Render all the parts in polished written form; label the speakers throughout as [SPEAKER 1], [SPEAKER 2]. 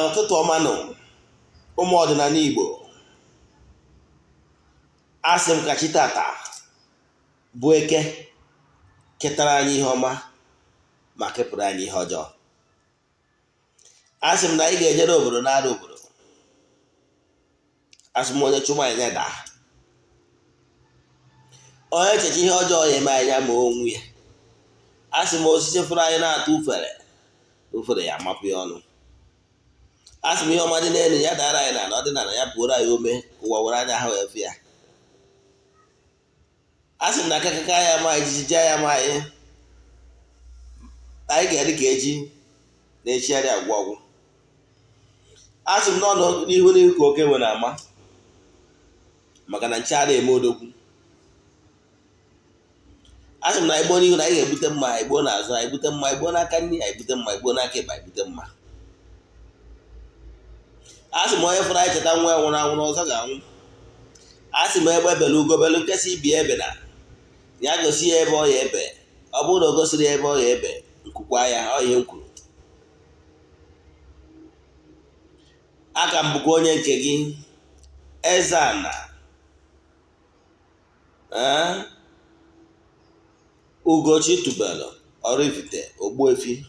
[SPEAKER 1] ụtụtụ ọma nụ ụmụ ọdịnala Igbo. Asị m ka chi tata bụ eke ketara anyị ihe ọma ma kepụrụ anyị ihe ọjọọ. Asị m na anyị ga-ejere obodo na-ada obodo. Asị m onye chụma anyị daa, onye echeche ihe ọjọọ ya eme anya ma onwe ya. Asị m osisi fụrụ anyị na-atụ ufere ya mapụ ya ọnụ. Asị m ihe ọma dị n'elu ya dara anyị n'ala, ọdịnala ya pụoro anyị ome ụwa were anya ha wee fụ ya. Asị m na akakaka ya ma ejijiji ya ma anyị ga-adị ka eji na-echigharị agwụ ọgwụ. Asị m n'ọnụ n'ihu n'ihu ka oke nwe na-ama, maka na nche eme odogwu. Asị m na igbo n'ihu na anyị ga-ebute mma, igbo n'azụ, anyị bute mma, igbo n'aka nri, anyị bute mma, igbo n'aka ịba, anyị bute mma. Asị m onye fụrụ anyị cheta nwa ya nwụrụ anwụ n'ọzọ ga-anwụ. Asị m egbe belu ugobelu nkesị ibi ebe na ya gosi ya ebe ọ ya ebe. Ọ bụrụ na o gosiri ya ebe ọ ya ebe, nkwukwa ya ọ ihe m kwuru. Aka m bụkwa onye nke gị, Eze-Ana, Ugochi tubelu Oraifite Ogbuefi.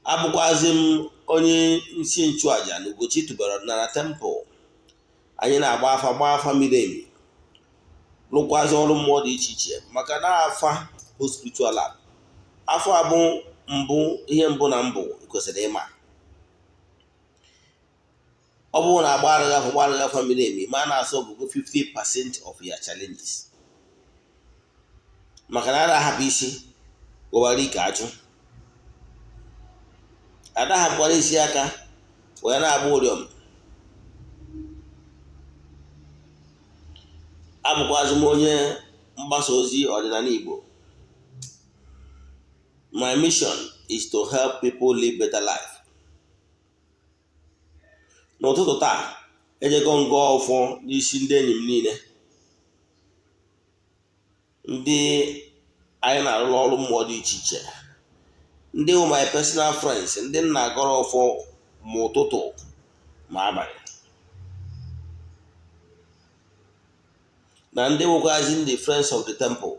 [SPEAKER 1] Abụkwazi m onye isi nchụaja na Ugochi tubelu ọdịnala temple. Anyị na-agba afa miri emi, rụkwazi ọrụ mmụọ dị iche iche, maka na afa bụ spiritual lab. Afọ a bụ ihe mbụ na mbụ kwesịrị ịma. Ọ bụrụ na agbara afa miri emi, ma na-asọ ọgụgụ 50% of your challenges, maka na ahapụ isi gọwara ike ajụ. Adahapụkwara isi aka wee na-agba ụrịọm. Abụkwazị m onye mgbasa ozi ọdịnala Igbo. My mission is to help people live better life. N'ụtụtụ taa, ejego ngọ ọfọ n'isi ndị enyi m niile, ndị anyị na-arụrụ ọrụ mmụọ dị iche iche, ndị wụ my personal friends, ndị m na-agọrọ ọfọ ma ụtụtụ ma abalị, na ndị wụkwazi ndị friends of the temple,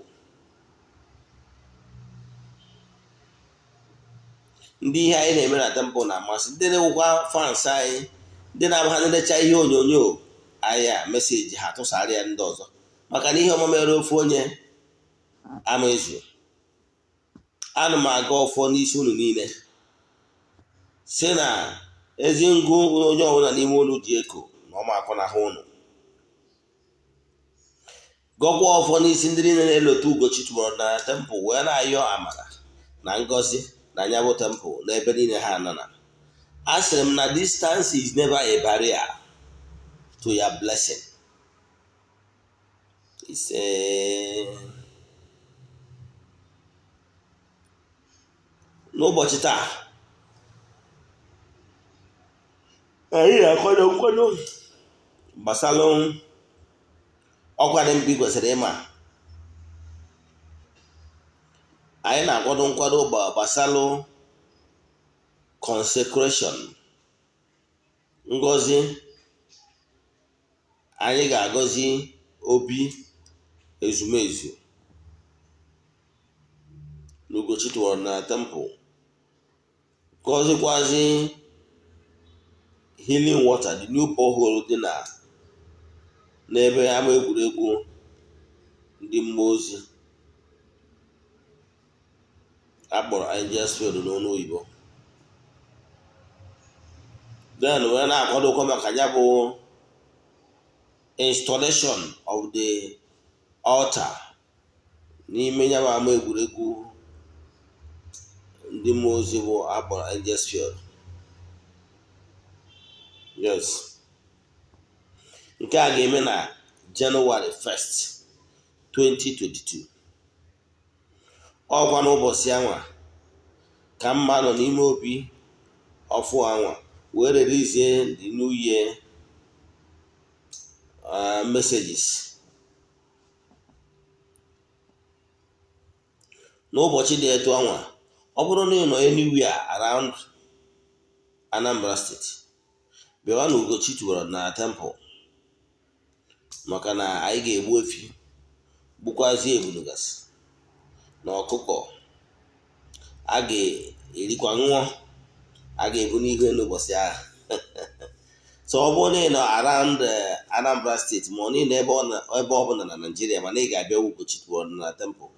[SPEAKER 1] ndị ihe anyị na-eme na temple na-amasị, ndị na-ewukwa fans anyị, ndị na-abụ ha na-edecha ihe onyonyo anyị a meseji ha tụsara ya ndị ọzọ, maka na ihe ọma mere ofu onye ama ezu. Ana m aga ọfọ n'isi unu niile si na ezi ngụ onye ọbụla n'ime unu ji eko na ọma akọ na ha unu. Gọkwa ọfọ n'isi ndị niile na-elote Ugochi tubelu na temple wee na-ayọ amara na ngọzi na anya bụ temple n'ebe niile ha nọ na. Asịrị m na distance is never a barrier to your blessing. N'ụbọchị taa, anyị na-akwado nkwado gbasalụ ọkwa dị mkpa kwesịrị ịma. Anyị na-akwado nkwado gbasalụ consecration, ngọzi anyị ga-agọzi obi ezumezu n'Ugochi tubelu na temple, gọzikwazi healing water, the new borehole dị n'ebe ama egwuregwu ndị mmụọ ozi akpọrọ Angels Field n'ọnụ oyibo. Then wee na-akwadokwa maka ya bụ installation of the altar n'ime ya bụ ama egwuregwu ndị mmụọ ozi bụ akpọrọ Angels Field. Yes, nke a ga-eme na January 1st, 2022. Ọkwa n'ụbọchị anwa ka mma nọ n'ime obi ọfụ anwa wee release the new year messages. n'ụbọchị dị etu anwa, ọ bụrụ na ị nọ anywhere around Anambra steeti, bịawa na Ugochi tubelu na temple, maka na anyị ga-egbu efi, gbukwazi ebunugasị na ọkụkọ, a ga-erikwa ṅụọ, a ga-ebu n'ihu n'ụbọchị ahụ. So ọ bụrụ na ị nọ around Anambra steeti ma ọ niile ebe ọ bụla na Naịjirịa, mana ị ga-abịa Ugochi tubelu na temple,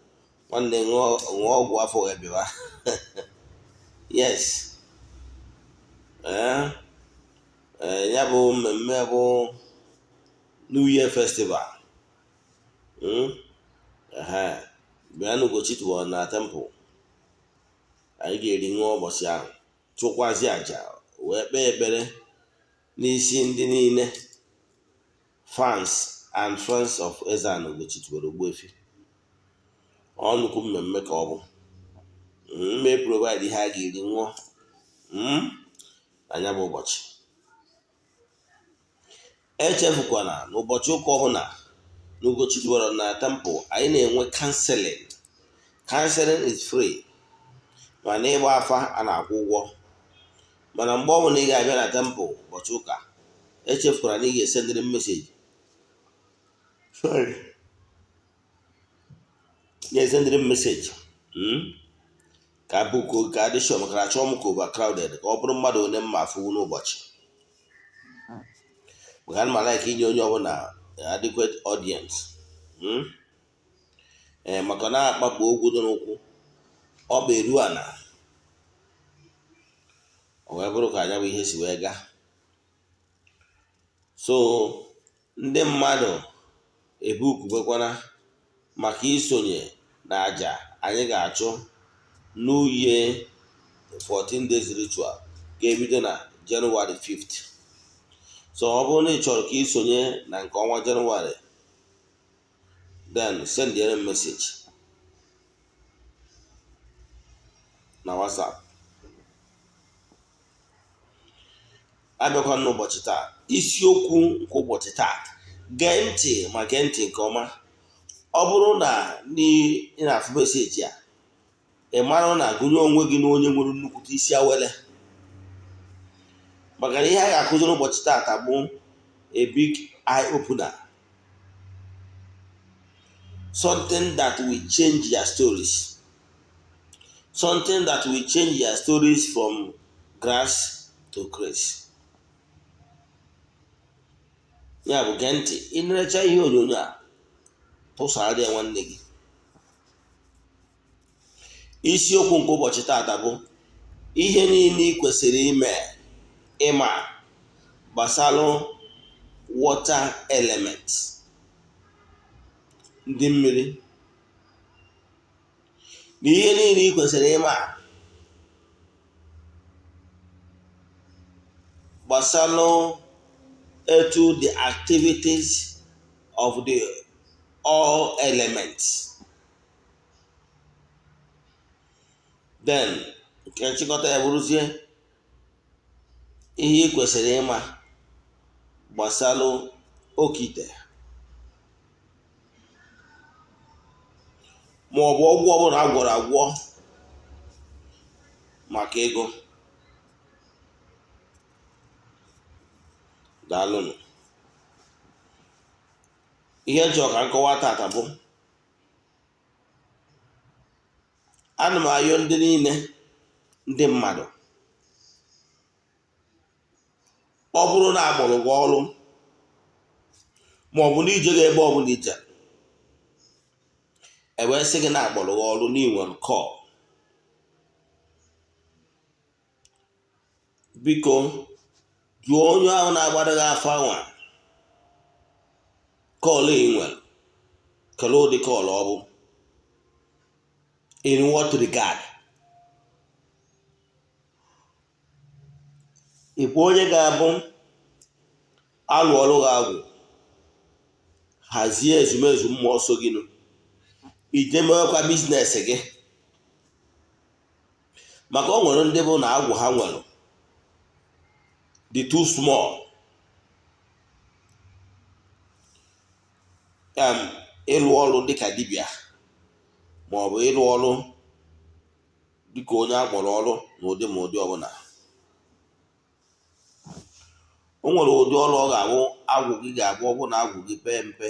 [SPEAKER 1] nwanne ṅụọ ọgwụ afọ wee bịawa. Yes. Ya bụ mmemme bụ New Year Festival. Bịa na Ugochi tubelu na temple, anyị ga-eri ṅụọ ụbọchị ahụ, chụkwazi aja, wee kpee ekpere n'isi ndị niile fans and friends of Eze-Ana Ugochi tubelu Ogbuefi. Ọ nnukwu mmemme ka ọ bụ. Mme provide ihe a ga-eri ṅụọ anya bụ ụbọchị. Echefukwana n'ụbọchị ụka ọbụla na Ugochi tubelu na temple, anyị na-enwe counseling. Counseling is free, mana ịgba afa a na-akwụ ụgwọ. Mana mgbe ọbụla ị ga-abịa na temple ụbọchị ụka, echefukwara na ị ga-esendịrị meseji. Na-esendịrị meseji ka buko ka adị shọ, maka na achọọ m ka overcrowded, ka ọ bụrụ mmadụ onye mma afụ n'ụbọchị. Maka na m like inye onye ọbụla adequate audience. Maka na akpakpọ ogwu dị n'ụkwụ, ọ bụ eru ana, ọ wee bụrụ ka anya bụ ihe si wee gaa. So ndị mmadụ ebukwubekwana maka isonye na aja anyị ga-achụ New Year 14 days ritual ga-ebido na Jenụwarị 5th. So ọ bụrụ na ị chọrọ ka isonye na nke ọnwa Jenụwarị, then send a message na WhatsApp. Abịakwa n'ụbọchị taa, isiokwu nke ụbọchị taa, gee ntị ma gee ntị nke ọma. Ọ bụrụ na ị na-afụ meseji a, ị mara na gụnye onwe gị na onye nwere nnukwute isi awele, maka na ihe a ga-akụzi n'ụbọchị taa bụ a big eye opener, something that will change your stories, something that will change your stories from grass to grace. Ya bụ gee ntị, ị na-erecha ihe onyonyo a, tụsara ya nwanne gị. Isiokwu nke ụbọchị taata bụ ihe niile ị kwesịrị ịma gbasara water element, ndị mmiri, na ihe niile ị kwesịrị ịma gbasara etu the activities of the all elements. Then nke nchịkọta ya bụrụzie ihe ị kwesịrị ịma gbasara Okeite, ma ọ bụ ọgwụ ọbụla agwọrọ agwọ maka ego. Daalụnụ. Ihe njọ ka nkọwa tata bụ, ana m ayọ ndị niile, ndị mmadụ, ọ bụrụ na agbụrụ gị ọrụ ma ọ bụ na ije gị ebe ọ bụla ije, wee sị gị na agbụrụ gị ọrụ n'inwere kọl, biko jụọ onye ahụ na-agbara gị afọ anwa kọl ị nwere, kelee ụdị kọl ọ bụ, in what regard. Ị bụ onye ga-abụ alụ ọrụ gị agwụ, hazie ezumezu mmụọ so gị nụ, ije mewekwa biznes gị. Maka o nwere ndị bụ na agwụ ha nwere dị too small, ịlụ ọrụ dịka dibịa, ma ọ bụ ịlụ ọrụ dịka onye a kpọrọ ọrụ n'ụdị ma ụdị ọbụla. O nwere ụdị ọrụ ọ ga-abụ agwụ gị ga-abụ ọ bụ na agwụ gị pee mpe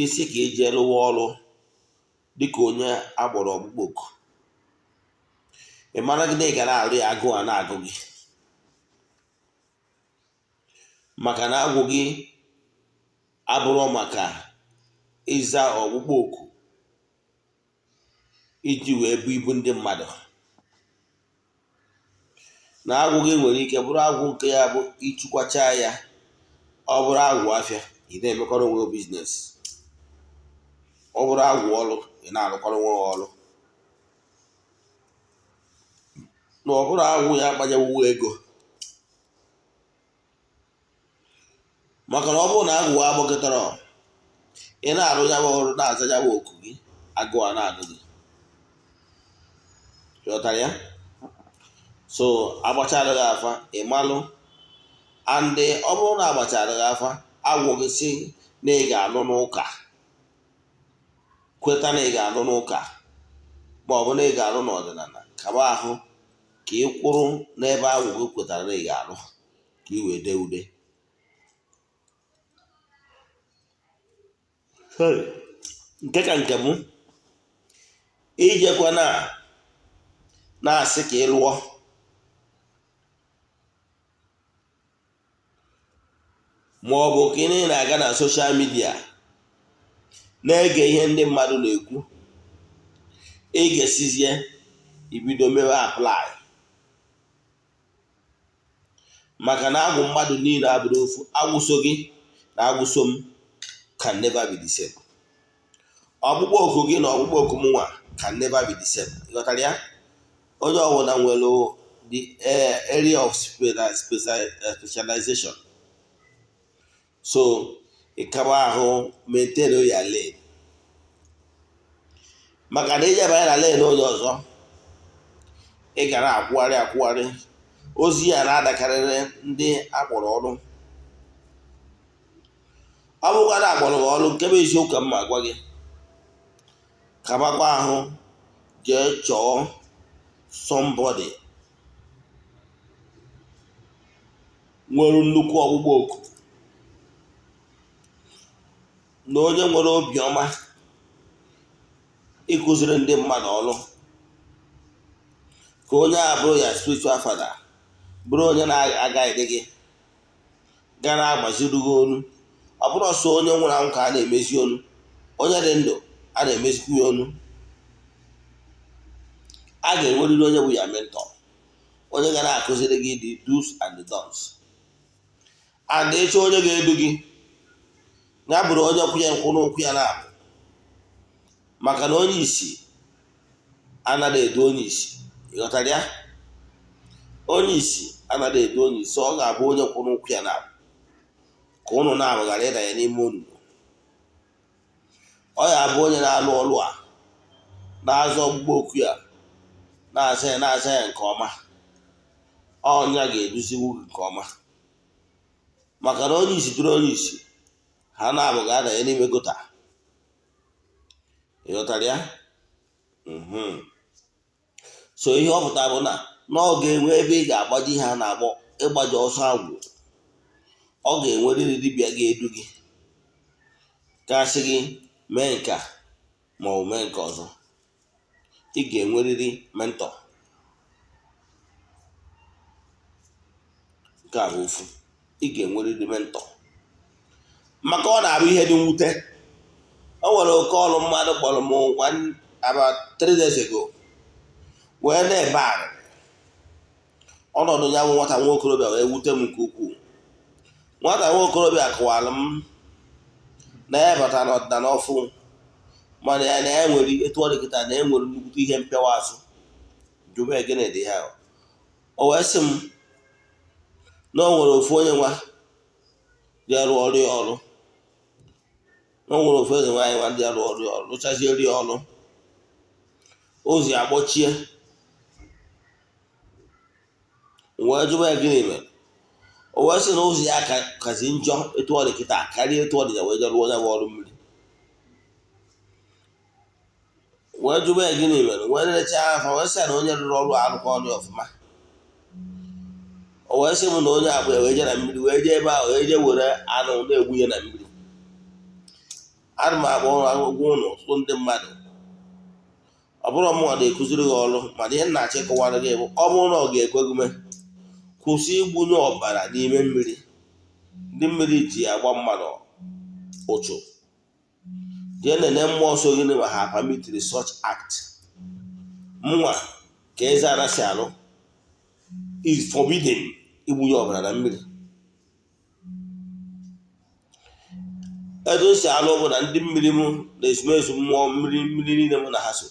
[SPEAKER 1] isi ka ị jee rụwa ọrụ dịka onye agbọrọ ọkpụkpọ oku, ị mara gị na ị ga na-arụ ya agụụ a na-agụ gị, maka na agwụ gị abụrụ maka ịza ọkpụkpọ oku iji wee bụ ibu ndị mmadụ. Na agwụ gị nwere ike bụrụ agwụ nke ya bụ ịchụkwacha ya, ọ bụrụ agwụ afịa ị na-emekọrọ onwe biznes, ọ bụrụ agwụ ọrụ ị na-arụkọrọ onwe ọrụ, na ọ bụrụ agwụ ya akpanyewu ego. Maka na ọ bụrụ na agwụ agbakọtara ị na-arụ ya bụ ọrụ na-aza ya bụ oku gị, agụụ a na-agụ gị. Ghọtara ya? So agbachara gị afa ịmalụ, and ọ bụrụ na agbachara gị afa agwụ gị si na ị ga-anụ n'ụka, kweta na ị ga-anụ n'ụka ma ọ bụ na ị ga-anụ n'ọdịnala, kaba ahụ ka ị kwụrụ n'ebe agwụ gị kwetara na ị ga-anụ ka ị wee dee ude. Nke ka nke m ijekwa na-asị ka ị lụọ, ma ọ bụ ka ị na-aga na soshal midia na-ege ihe ndị mmadụ na-ekwu, ị ga-esizie ibido mewe apply, maka na agwụ mmadụ niile abụrụ ofu. Agwụso gị na agwụso m can never be the same. Ọkpụkpọ oku gị na ọkpụkpọ oku m nwa can never be the same. Ịghọtara ya? Onye ọbụla nwere the area of specialization. So ịkaba ahụ maintain ya lane, maka na ijeba ya na lane onye ọzọ ị ga na-akwụgharị ozi ya na-adakarịrị ndị akpọrọ ọrụ. Ọ bụkwa na akpọrọ gị ọrụ, nke bụ eziokwu ka m ma gwa gị, kabakwa ahụ jee chọọ somebody nwere nnukwu ọgbụgbọ oku na onye nwere obiọma ịkụziri ndị mmadụ ọrụ, ka onye a bụrụ ya spiritual father, bụrụ onye na-agaghị gị ga na-agbaziri gị onu. Ọ bụrụ ọsọ onye nwụrụ anwụ ka a na-emezi onu, onye dị ndụ a na-emezikwu ya onu. A ga-enwerịrị onye bụ ya mentor, onye ga na-akụziri gị the do's and the don'ts, and eche onye ga-edu gị ya bụrụ onye kwụnye nkwụ n'ụkwụ ya na-abụ, maka na onye isi anaghị edu onye isi. Ịghọtara ya? Onye isi anaghị edu onye isi, ọ ga-abụ onye kwụ n'ụkwụ ya na-abụ, ka ụnụ na-abụ ghara ịdanye n'ime onunu. Ọ ga-abụ onye na-alụ ọrụ a na-azọ ọgbụgbọ oku ya, na-aza ya nke ọma, ọnya ga-eduziwu gị nke ọma. Maka na onye isi duru onye isi, ha na-abụ ga-adanye n'ime gota. Ịghọtara ya? So ihe ọ pụtara bụ na ọ ga-enwe ebe ị ga-agbaji ihe a na-akpọ ịgbaji ọsọ agwụ. Ọ ga-enwerịrị dibịa ga-edu gị, gasị gị mee nke a ma ọ bụ mee nke ọzọ. Ị ga-enwerịrị mentọ. Nke a bụ ofu, ị ga-enwerịrị mentọ. Maka ọ na-abụ ihe dị mwute. O nwere oke ọrụ mmadụ kpọrọ m about 3 days ago wee na-ebe arịrị. Ọnọdụ ya bụ nwata nwa okorobịa wee wute m nke ukwuu. Nwata nwa okorobịa kọwara m na ya bata n'ọdịnala ọfụ, mana ya na ya nwere etu ọ dị kịta, na ya nwere nnukwu ihe mpịawa azụ. Jụba gịnị dị ha. O wee sị m na o nwere ofu onye nwa dị arụ ọrụ ya ọrụ, na o nwere ofu eze nwaanyị nwa dị arụ ọrụ ya ọrụ, rụchazie ri ọrụ, ozi akpọchie. Wee jụba ya gịnị mere. O wee sị na ụzọ ya kazi njọ etu ọ dị kịta karịa etu ọ dị ya wee je rụọ ya bụ ọrụ mmiri. wee jụba ya gịnị mere, wee lechaa afa wee sị ya na onye rụrụ ọrụ arụkọ ọrụ ọfụma. O wee sị m na onye agba wee jee na mmiri, wee jee ebe ahụ wee jee were anụ na-egbunye na mmiri. Ana m agba ụlọ agwụgwọ ụlọ ọtụtụ ndị mmadụ, ọ bụrụ mụnwa na-ekụziri gị ọrụ, mana ihe nna-achọ ịkọwara gị bụ ọ bụrụ na ọ ga-ekwe gị mee, kwụsị igbunye ọbara n'ime mmiri. Ndị mmiri ji agba mmadụ ụchụ. Jee nene mmụọ nsọ gị ma ha permitted such act. Mụnwa ka Eze-Ana si alụ is forbidden igbunye ọbara na mmiri. Etu si alụ bụ na ndị mmiri m na ezumezu mmụọ mmiri niile m na ha so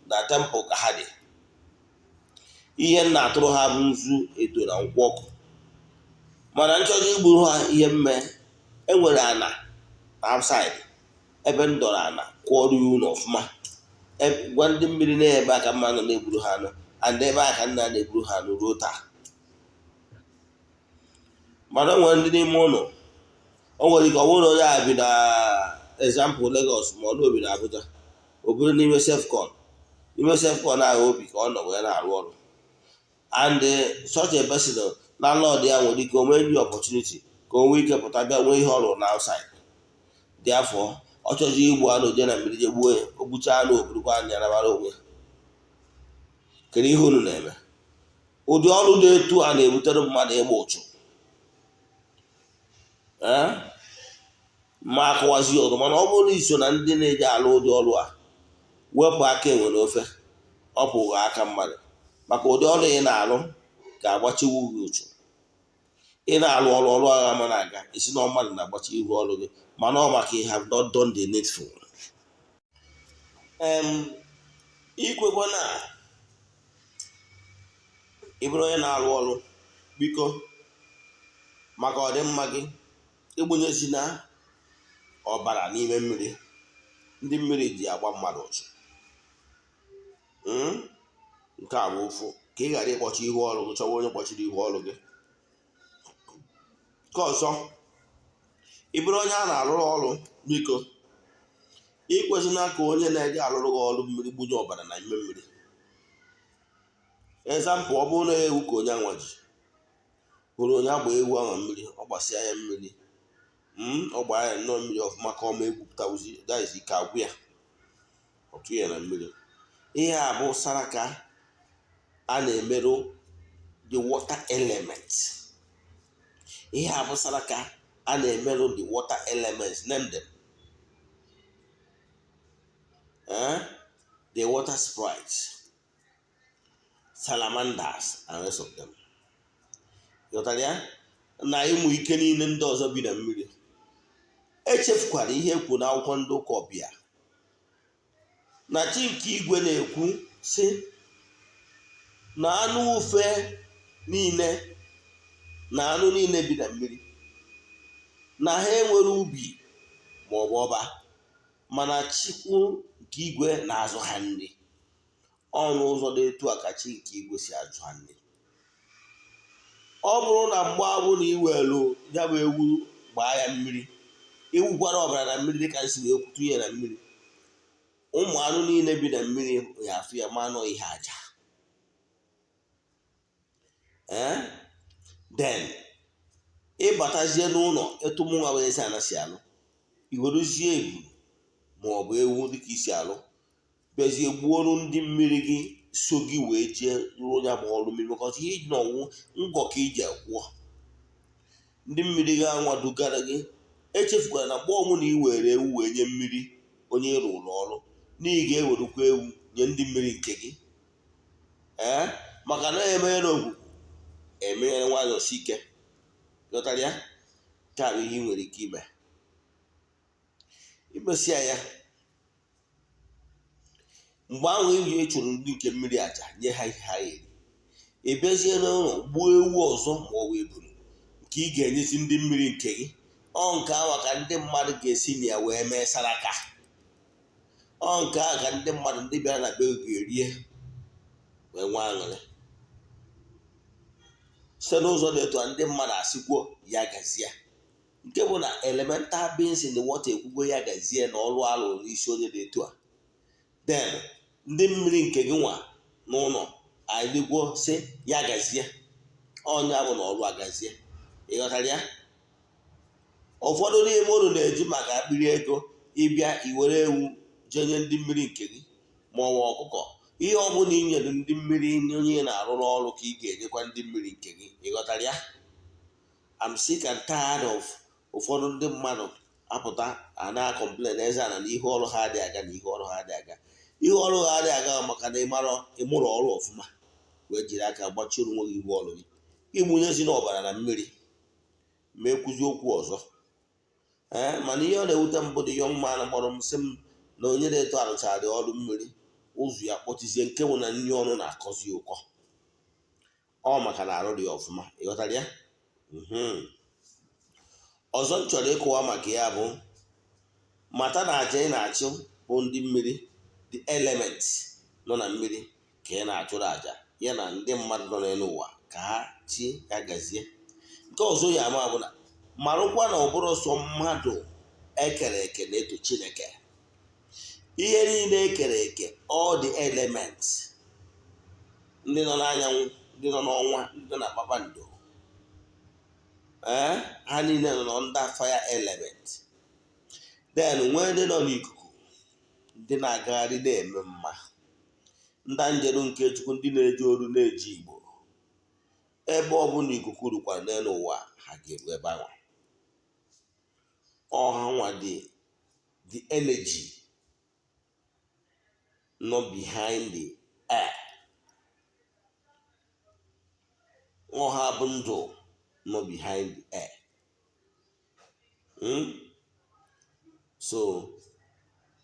[SPEAKER 1] na tempụl ka ha dị. Ihe m na-atụrụ ha bụ nzu, edo na nkwụ ọkụ. Mana nchọrọ igburu ha ihe mme, enwere ana na outside ebe m dọrọ ana kwụọrụ ya ụlọ ọfụma. Gwa ndị mmiri na ebe aka mma nọ na-egburu ha anụ, and ebe aka nna na-egburu ha anụ ruo taa. Mana o nwere ndị n'ime ụlọ, o nwere ike ọ bụrụ na onye a bi na example Lagos ma ọ n'obi na Abuja, o buru n'ime sefcon ahụ obi ka ọ nọ wee na-arụ ọrụ, and such a person landlord ya nwere ike onwe nye opportunity ka o nwee ike pụta bịa nwee ihe ọrụ na outside. Therefore ọ chọzi igbu anụ jee na mmiri je gbuo ya, o gbuchaa anụ oburukwa anya nabara onwe ya. Kedu ihe unu na-eme? Ụdị ọrụ dị etu a na-ebutere mmadụ ịgba ụchụ. Ma akụwazi ọzọ, mana ọ bụrụ na iso na ndị na-eji alụ ụdị ọrụ a, wepụ aka enwe n'ofe, ọ pụghị aka mmadụ, maka ụdị ọrụ ị na-alụ ga-agbachiwu gị ụchụ. Ị na-alụ ọrụ agha ma na-aga, isi na mmadụ na-agbachi ihu ọrụ gị, mana ọ maka you have not done the needful. Ikwekwa na ị bụrụ onye na-alụ ọrụ, biko maka ọdịmma gị igbunyezina ọbara n'ime mmiri. Ndị mmiri ji agba mmadụ ụchụ. Nke a bụ ụfụ ka ị ghara ịkpọchi ihu ọrụ gị, chọwa onye kpọchiri ihu ọrụ gị. Nke ọzọ, ị bụrụ onye a na-alụrụ ọrụ, biko ikwesịna ka onye na-eje alụrụ gị ọrụ mmiri gbunye ọbara na ime mmiri. Example, ọ bụrụ na ewu ka onye anwa ji, hụrụ onye agba ewu ahụ mmiri, ọ gbasịa ya mmiri, ọ gbaa ya nnọọ mmiri ọfụma ka ọ ma egwupụta ozi daizi ike agwụ ya, otu ya na mmiri. Ihe a bụ saraka a na-emerụ the water element. Ihe a bụ saraka a na-emerụ the water elements. Name them. The water sprites, salamanders, and rest of them. Ghọtara ya? Na ịmụ ike niile ndị ọzọ bi na mmiri. Echefukwara ihe ekwu n'akwụkwọ ndị ụka ọbịa na chi nke igwe na-ekwu sị na anụ ufe niile na anụ niile bi na mmiri na ha enwere ubi ma ọ bụ ọba, mana chikwu nke igwe na-azụ ha nri. Ọnụ ụzọ dị etu a ka chi nke igwe si azụ ha nri. Ọ bụrụ na mgbe abụ na iwelu ya bụ ewu gbaa ya mmiri, ewukwara ọbara na mmiri dịka nsi wee kwutu ya na mmiri, ụmụ anụ niile bi na mmiri ya afụ ya ma nọ ihe aja. Then ịbatazie n'ụlọ etu mụnwa bụ Eze-Ana si alụ, iweruzie ebu ma ọ bụ ewu dịka isi alụ, bịazie gbuoro ndị mmiri gị so gị wee jee rụọ ya ma ọrụ mmiri, maka ihe iji na ọnwụ ngọ ka iji akwụọ. Ndị mmiri gị anwa dugara gị. Echefukwara na mgbe ọnwụ na ị were ewu wee nye mmiri onye rụrụ ọrụ, na ị ga-ewerekwa ewu nye ndị mmiri nke gị. Maka na emeghe n'ogwugwu emeghe nwayọọ si ike. Ghọtara ya? Nke a bụ ihe ị nwere ike ime. Imesịa ya, mgbe ahụ ị chụrụ ndị nke mmiri aja nye ha ihe ha eri, ị bịazie n'ụlọ gbuo ewu ọzọ ma ọ bụ ebulu nke ị ga-enyezi ndị mmiri nke gị. Ọ nke ahụ ka ndị mmadụ ga-esi na ya wee mee saraka. Ọ nke ahụ ka ndị mmadụ ndị bịara na be ga-erie wee nwee aṅụrị. Site n'ụzọ dị etu a, ndị mmadụ asịkwuo ya gazie, nke bụ na elemental beings in the water ekwugwo ya gazie na ọrụ alụ n'isi onye dị etu a. Then ndị mmiri nke gị nwa n'ụlọ adịgwo sị ya gazie, ọnya bụ na ọrụ agazie. Ịghọtara ya? Ụfọdụ n'ime unu na-eji maka akpịrị ego ịbịa iwere ewu jenye ndị mmiri nke gị ma ọ bụ ọkụkọ. Ihe ọ bụla inyere ndị mmiri onye na-arụrụ ọrụ ka ị ga-enyekwa ndị mmiri nke gị. Ịghọtara ya? I'm sick and tired of ụfọdụ ndị mmadụ apụta a na-akọmplen Eze-Ana na ihe ọrụ ha adịghị aga na ihe ọrụ ha adịghị aga. Ihe ọrụ ha adịghị aga maka na ịmụrụ ọrụ ọfụma wee jiri aka gbachiere onwe gị ihu ọrụ gị, ịgbụnyezi n'ọbara na mmiri ma ekwuzi okwu ọzọ. Mana ihe ọ na-ewute mbụ dị yọng man kpọrọ m sị m na onye na-eto arụchara ọrụ mmiri ụzụ ya kpọtizie nke nwụ na nri ọnụ na-akọzi ụkọ, ọ maka na arụ dị ọfụma. Ịghọtara ya? Ọzọ m chọrọ ịkụwa maka ya bụ mata na aja ị na-achụ bụ ndị mmiri, the elements nọ na mmiri ka ị na-achụrụ aja ya na ndị mmadụ nọ n'elu ụwa ka ha chi ya gazie. Nke ọzọ ya ama bụ na marụkwa na ọ bụrụ sọ mmadụ ekere eke na-eto Chineke. Ihe niile ekere eke, all the elements, ndị nọ n'anyanwụ, ndị nọ n'ọnwa, ndị nọ na kpakpando, ha niile nọ under fire element. Then nwee ndị nọ n'ikuku, ndị na-agagharị na-eme mma, ndị anjelu nke Chukwu, ndị na-eji oru na-eji Igbo. Ebe ọ bụla ikuku rukwara n'elu ụwa ha ga-eru ebe ahụ. Ọha nwa the energy nọ behind the air. Ọha bụ ndụ nọ behind the air. So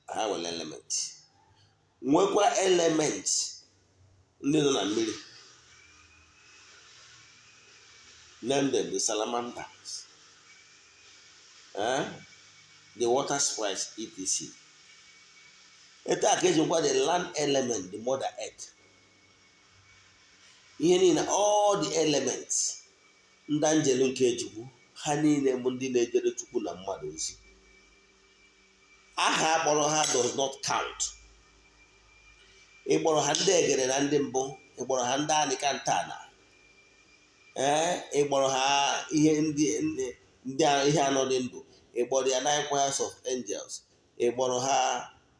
[SPEAKER 1] ha nwere element. Nwekwa element ndị nọ na mmiri. Name them the salamanders, the water sprites, etc. Etu a ka ejikwa the land element, the mother earth. Ihe niile, all the elements, ndị anjelu nke Chukwu, ha niile bụ ndị na-ejere Chukwu na mmadụ ozi. Aha akpọrọ ha does not count. Ịkpọrọ ha ndị egere na ndị mbụ, ịkpọrọ ha ndị anịka ntana, ịkpọrọ ha ihe ihe anọ dị ndụ, ịkpọrọ ya 9 choirs of angels, ịkpọrọ ha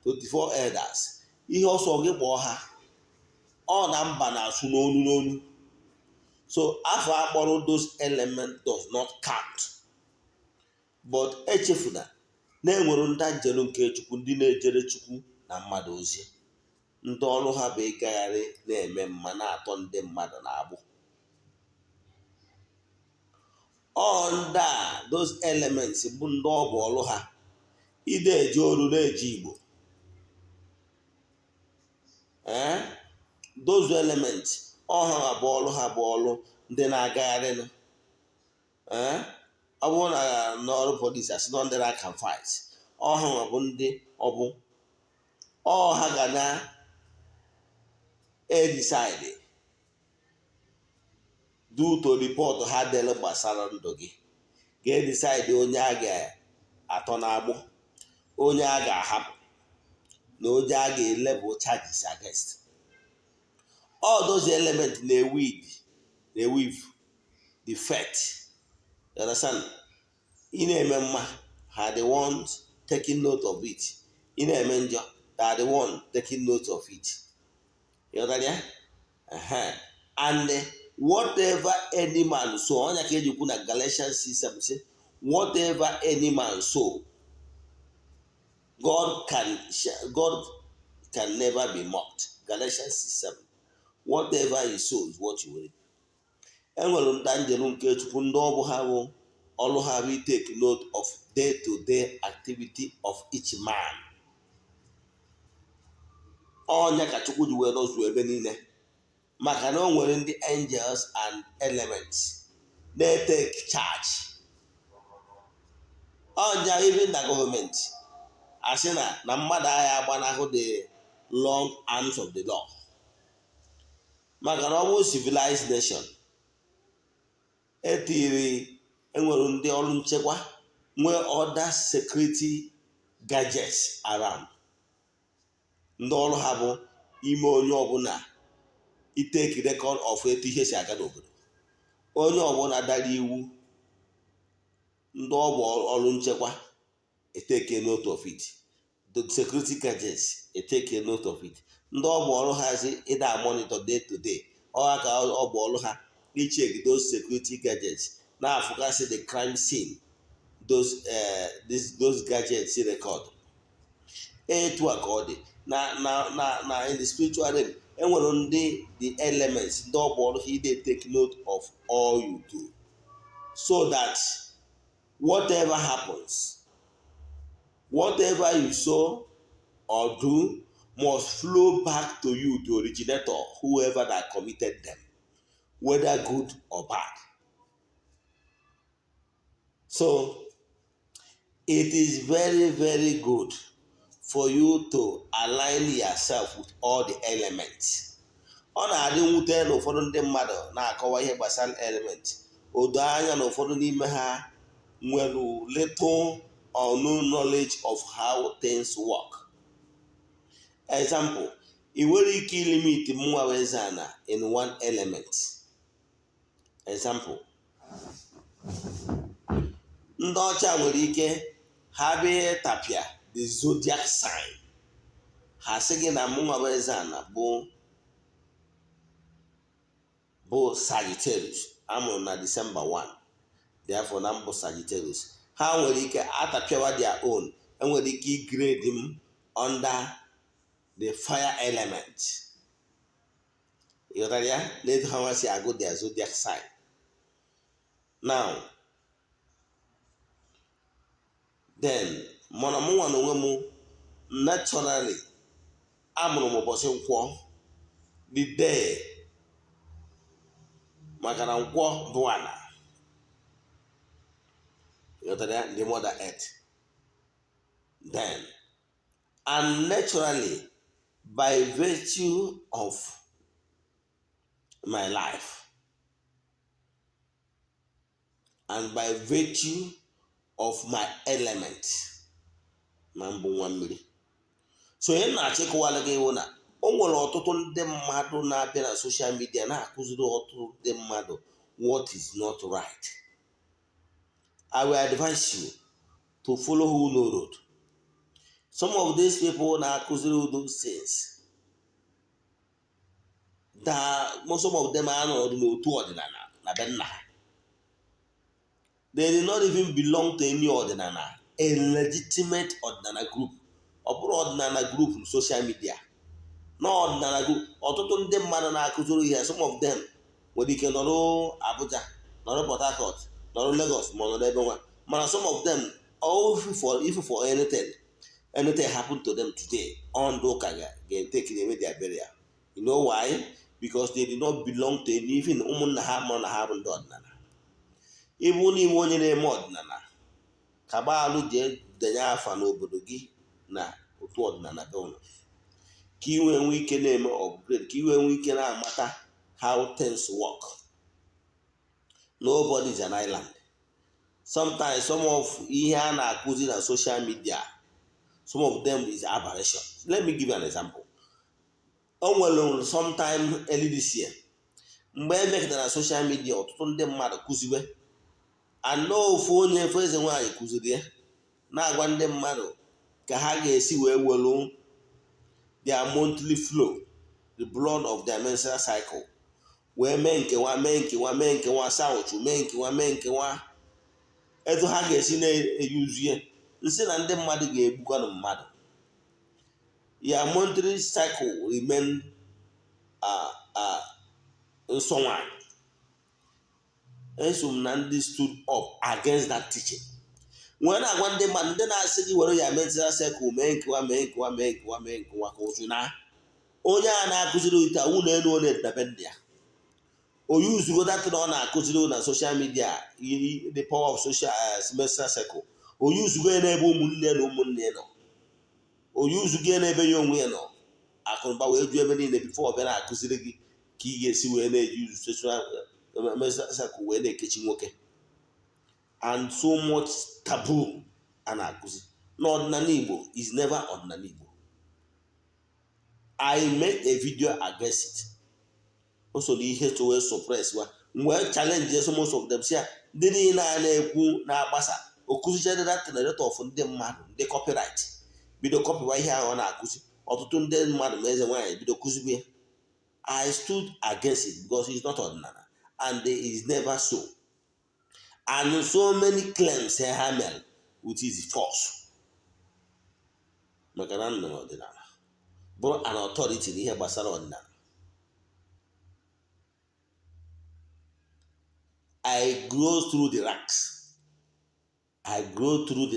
[SPEAKER 1] 24 elders. Ihe ọsọ gị kpọọ ha, ọ na mba na-asụ n'onu n'onu. So afọ akpọrọ those elements does not count. But echefuna na enwere ndị anjelu nke Chukwu, ndị na-ejere Chukwu na mmadụ ozi, ndị ọrụ ha bụ ịgagharị na-eme mma na-atọ ndị mmadụ na-agbụ. Ndị a, those elements bụ ndị ọ bụ ọrụ ha ide eji oru na-eji Igbo. Those elements ọha bụ ọrụ ha bụ ọrụ ndị na-agagharị. Ọ bụrụ na n'ọrụ polisi asị nọ ndị na-aka fight, ọha bụ ndị ọha ga na decide due to report ha dere gbasara ndụ gị, ga-decide onye a ga-atọ n'agbụ, onye a ga-ahapụ, na onye a ga-level charges against. All those elements na-weave the fate. You understand? Ị na-eme mma, ha the ones taking note of it. Ị na-eme njọ, ha the one taking note of it. You understand? And whatever any man sow, onye ka ejikwu na Galatians 6:7 say, whatever any man sow, God can never be mocked. Galatians 6:7. Whatever you sow is what you will reap. Enwere ndị anjelu nke Chukwu, ndị ọ bụ ha bụ ọrụ ha bụ take note of day-to-day activity of each man. Onye ka Chukwu ji wee nọzuo ebe niile, maka na o nwere ndị angels and elements na-take charge. Onye even the government asị na mmadụ agha agbanahụ the long arms of the law, maka na ọ bụ civilized nation. Enwere ndị ọrụ nchekwa, nwee other security gadgets around. Ndị ọrụ ha bụ ime onye ọbụla iteki record of etu ihe si aga n'obodo. Onye ọbụla dara iwu ndị ọ bụ ọrụ nchekwa eteke note of it, the security gadgets eteke note of it, ndị ọ bụ ọrụ hazi ịda monitor day to day, ọha ka ọ bụ ọrụ ha icheck those security gadgets na-afụkasị the crime scene those gadgets record. Etu a ka ọ dị na in the spiritual realm, enwere ndị the elements ndị ọ bụ ọrụ ha ide take note of all you do, so that whatever happens, whatever you sow or do must flow back to you, the originator, whoever that committed them, whether good or bad. So it is very, very good for you to align yourself with all the elements. Ọ na-adị mwute na ụfọdụ ndị mmadụ na-akọwa ihe gbasara element, o doo anya na ụfọdụ n'ime ha nwere little or no knowledge of how things work. Example, ị nwere ike ilimit mụnwa bụ Eze-Ana in one element. Example, ndị ọcha nwere ike ha bịa tapịa the zodiac sign, ha sị gị na mụnwa bụ Eze-Ana bụ Sagittarius, amụrụ na December 1, therefore na mbụ Sagittarius. Ha nwere ike atapịawa their own, enwere ike igrade m under the fire element. Ịghọtara ya na etu ha nwa si agụ their zodiac sign. Now then mana mụnwa na onwe m naturally amụrụ m ụbọchị nkwọ, the day, maka na nkwọ bụ ala, the mother earth. Then and naturally, by virtue of my life and by virtue of my element, na mbụ nwa mmiri. So ihe na-achịkọwala gị iwu na o nwere ọtụtụ ndị mmadụ na-abịa na social media na-akụziri ọtụtụ ndị mmadụ what is not right. I will advise you to follow who know road. Some of these people na-akụziri those things, some of them are not n'otu ọdịnala na be nna ha. They did not even belong to any ọdịnala, a legitimate ọdịnala group. Ọ bụrụ ọdịnala group na social media, na ọdịnala group. Ọtụtụ ndị mmadụ na-akụziri ihe, some of them nwere ike nọrọ Abuja, nọrọ Port Harcourt, nọrọ Lagos, ma nọrọ ebe nwa. Mana some of them, if for anything happened to them today, on ụka ga-take them their burial. You know why? Because they did not belong to any, even ụmụnna ha ma na ha bụ ndị ọdịnala. Ịbụ n'ime onye na-eme ọdịnala, ka gbaalụ jee denye afa n'obodo gị na otu ọdịnala be ụnụ, ka iwe nwee ike na-eme upgrade, ka iwe nwee ike na-amata how things work. Nobody is an island. Sometimes some of ihe a na-akụzi na social media, some of them is aberration. Let me give you an example. O nwere sometime early this year, mgbe emekọtara na social media, ọtụtụ ndị mmadụ kụziwe, anọ ofu onye efe eze nwaanyị kụziri ya, na-agwa ndị mmadụ ka ha ga-esi wee welu their monthly flow, the blood of their menstrual cycle, wee mee nkewa sauchu, mee nkewa etu ha ga-esi na-eyuzie. Nsị na ndị mmadụ ga-egbukwanụ mmadụ. Ya monthly cycle remain nsọ nwanyị. Eso m na ndị stood up against that teaching. Nwere na-agwa ndị mmadụ, ndị na-asị gị were ya menstrual cycle mee nkewa ka ụzụ na onye a na-akụziri ite awụ na elu onye dabe ndị ya. O yuzugo that ọ na-akụziri na social media, the power of social menstrual cycle. O yuzugo ya n'ebe ụmụnne na ụmụnne nọ. O yuzugo ya n'ebe ya onwe ya nọ. Akụnụba wee ju ebe niile bifo ọ bịa na-akụziri gị ka ị ga-esi wee na-eji social menstrual cycle wee na-ekechi nwoke. And so much taboo a na-akụzi. N'ọdịnala Igbo is never ọdịnala Igbo. I made a video against it. Also the ihe to suppress wa mgbe challenge most of them say ndị niile a na-ekwu na-agbasa okụzichara that narrator of ndị mmadụ ndị copyright bido copywa ihe ahụ ọ na-akụzi ọtụtụ ndị mmadụ ma eze nwaanyị bido kụzibe. I stood against it because it's not ordinary and it is never so. And so many claims ha mere which is false. Maka na nọ n'ọdịnala bụrụ an authority n'ihe gbasara ọdịnala. I grow through the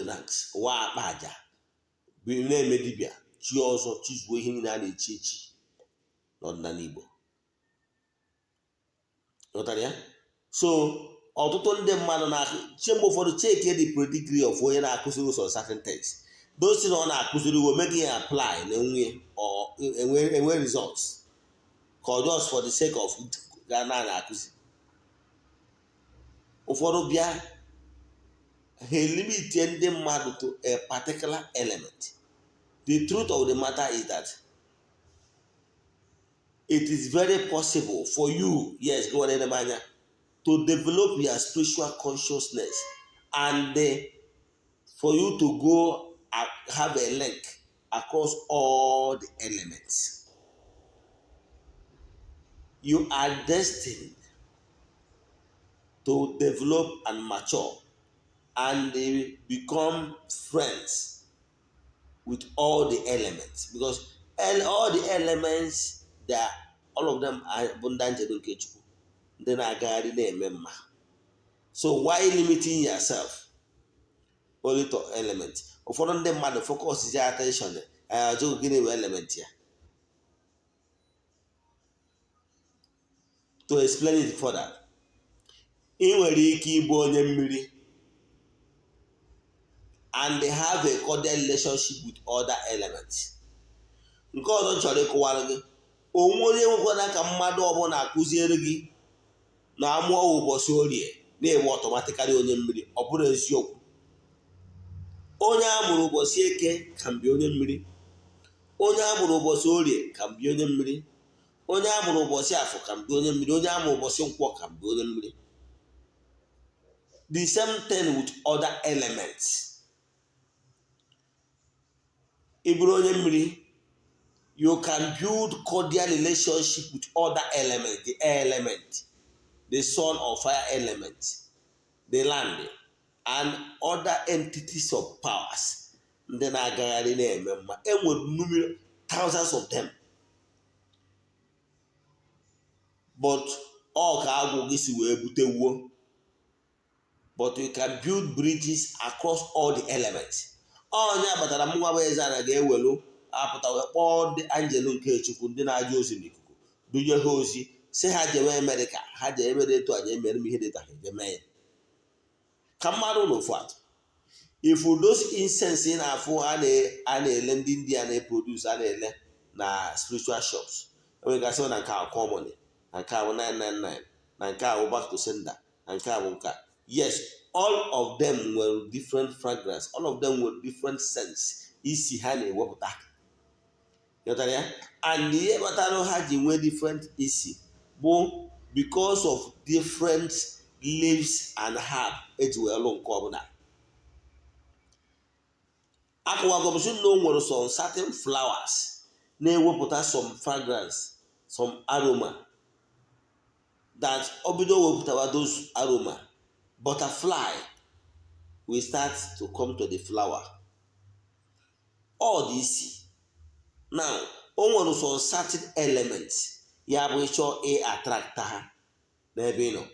[SPEAKER 1] ranks. Wa akpa aja bụ na-eme dibịa chi ọzọ chizuo ihe niile a na-echi echi n'ọdịnala Igbo. Ghọtara ya? So ọtụtụ ndị mmadụ na-chi mgbe ụfọdụ cheke the pedigree of onye na-akụziri ụsọ certain things. Those na ọ na-akụziri iwu meghị ya apply na enwe results ka ọ just for the sake of ga na-akụzi. Ụfọdụ bịa ha limit ndị mmadụ to a particular element. The truth of the matter is that it is very possible for you, yes, go on, to develop your spiritual consciousness and for you to go have a link across all the elements. You are destined to develop and mature and become friends with all the elements, because all the elements, all of them are abundant in Okechukwu. Then I got in a. So why limiting yourself only to elements? For them the focus is your attention. I just give you element here. To explain it further, ị nwere ike ịbụ onye mmiri and they have a cordial relationship with other elements. Nke ọzọ chọrọ ịkụwara gị onwe onye nwekwana ka mmadụ ọbụla akụziere gị na amụọ ụbọchị orie na-enwe ọtọmatikali onye mmiri. Ọ bụrụ eziokwu. Onye amụrụ ụbọchị eke ka mbe onye mmiri, onye amụrụ ụbọchị orie ka mbe onye mmiri, onye amụrụ ụbọchị afọ ka mbe onye mmiri, onye amụrụ ụbọchị nkwọ ka mbe onye mmiri. The same thing with other elements. Ị bụrụ onye mmiri, you can build cordial relationship with other elements, the air element, the sun or fire element, the land, and other entities of powers. Ndị na-agagharị na-eme mma. Enwere thousands of them. But all ka agwụ gị si wee butewuo. But you can build bridges across all the elements. Onye abatara mụnwa bụ Eze-Ana ga-ewelu apụta wee kpọọ ndị angel nke Chukwu ndị na-aja ozi n'ikuku dunye ha ozi si ha jewe Amerịka, ha jee emere etu anyị emere m ihe dịta ha ejeme ya ka mmadụ n'ofu atụ. Ifu those incense ị na-afụ a na-ele ndị India na-eproduce a na-ele na spiritual shops, enwegasị na nke ahụ common, na nke ahụ 999, na nke ahụ back to sender, na nke ahụ nka. Yes, all of them were different fragrance, all of them were different scents. Isi ha na-ewepụta. And ihe kpatara ha ji nwee different isi bụ because of different leaves and herb eji wee lụ nke ọbụla. Akụwagomsi na o nwere some certain flowers na-ewepụta some fragrance, some aroma, that obido wepụtawa those aroma, butterfly will start to come to the flower. All this. Now, o nwere some certain elements ya bụ ịchọ attract ha n'ebe ị nọ.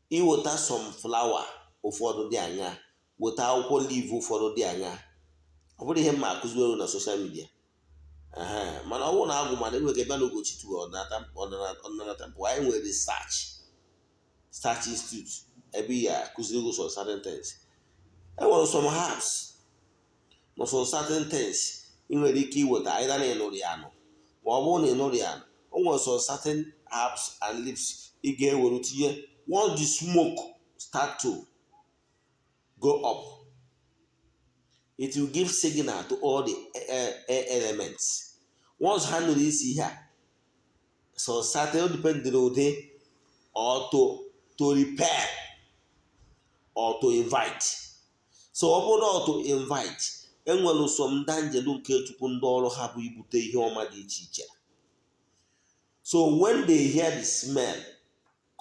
[SPEAKER 1] Iweta some flower ụfọdụ dị anya, weta akwụkwọ leaf ụfọdụ dị anya. Ọ bụrụ ihe mma akụziwere na social media. Mana ọ bụrụ na agwụ mana enwere ebe n'Ugochi tu ọdịnala temple, anyị nwere research institute ebe ya akụziri ụsọ certain things. Enwere some herbs na some certain things ị nwere ike iweta either na ịnụrụ ya anụ ma ọ bụrụ na ịnụrụ ya anụ. O nwere some certain herbs and leaves ị ga-ewere tinye. Once the smoke start to go up, it will give signal to all the elements. once ha nụrụ isi ihe a, so certain depending ụdị or to repair or to invite. So ọ bụrụ na to invite, enwere ụsọ ndị anjelu nke Chukwu ndị ọrụ ha bụ ibute ihe ọma dị iche iche. So when they hear the smell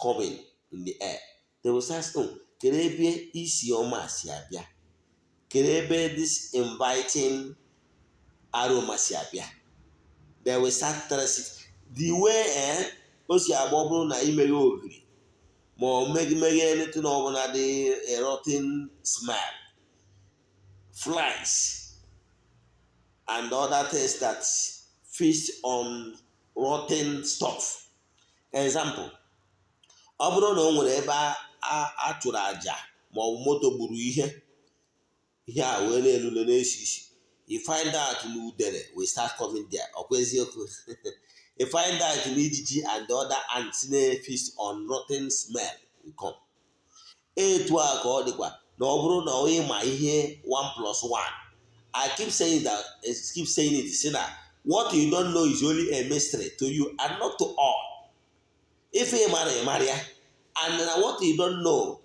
[SPEAKER 1] coming in the air, they will say, kedu ebe isi ọma si abịa? Kedu ebe this inviting aroma si abịa? They will start tracing the way o si agba. Ọ bụrụ na imeghe ogiri ma ọ meghe anything ọbụla dị a rotten smell, flies and other things that feast on rotten stuff. Example, ọ bụrụ na o nwere ebe a chụrụ aja ma ọ bụ moto gburu ihe a wee na-elu na-esi isi, you find out na udere we start coming there. Ọkwa eziokwu? You find out na ijiji and the other ants na-feast on rotten smell will come. Etu a ka ọ dịkwa na ọ bụrụ na onye ma ihe 1+1. I keep saying it, say na what you don't know is only a mystery to you and not to all. If you marry, and what you don't know,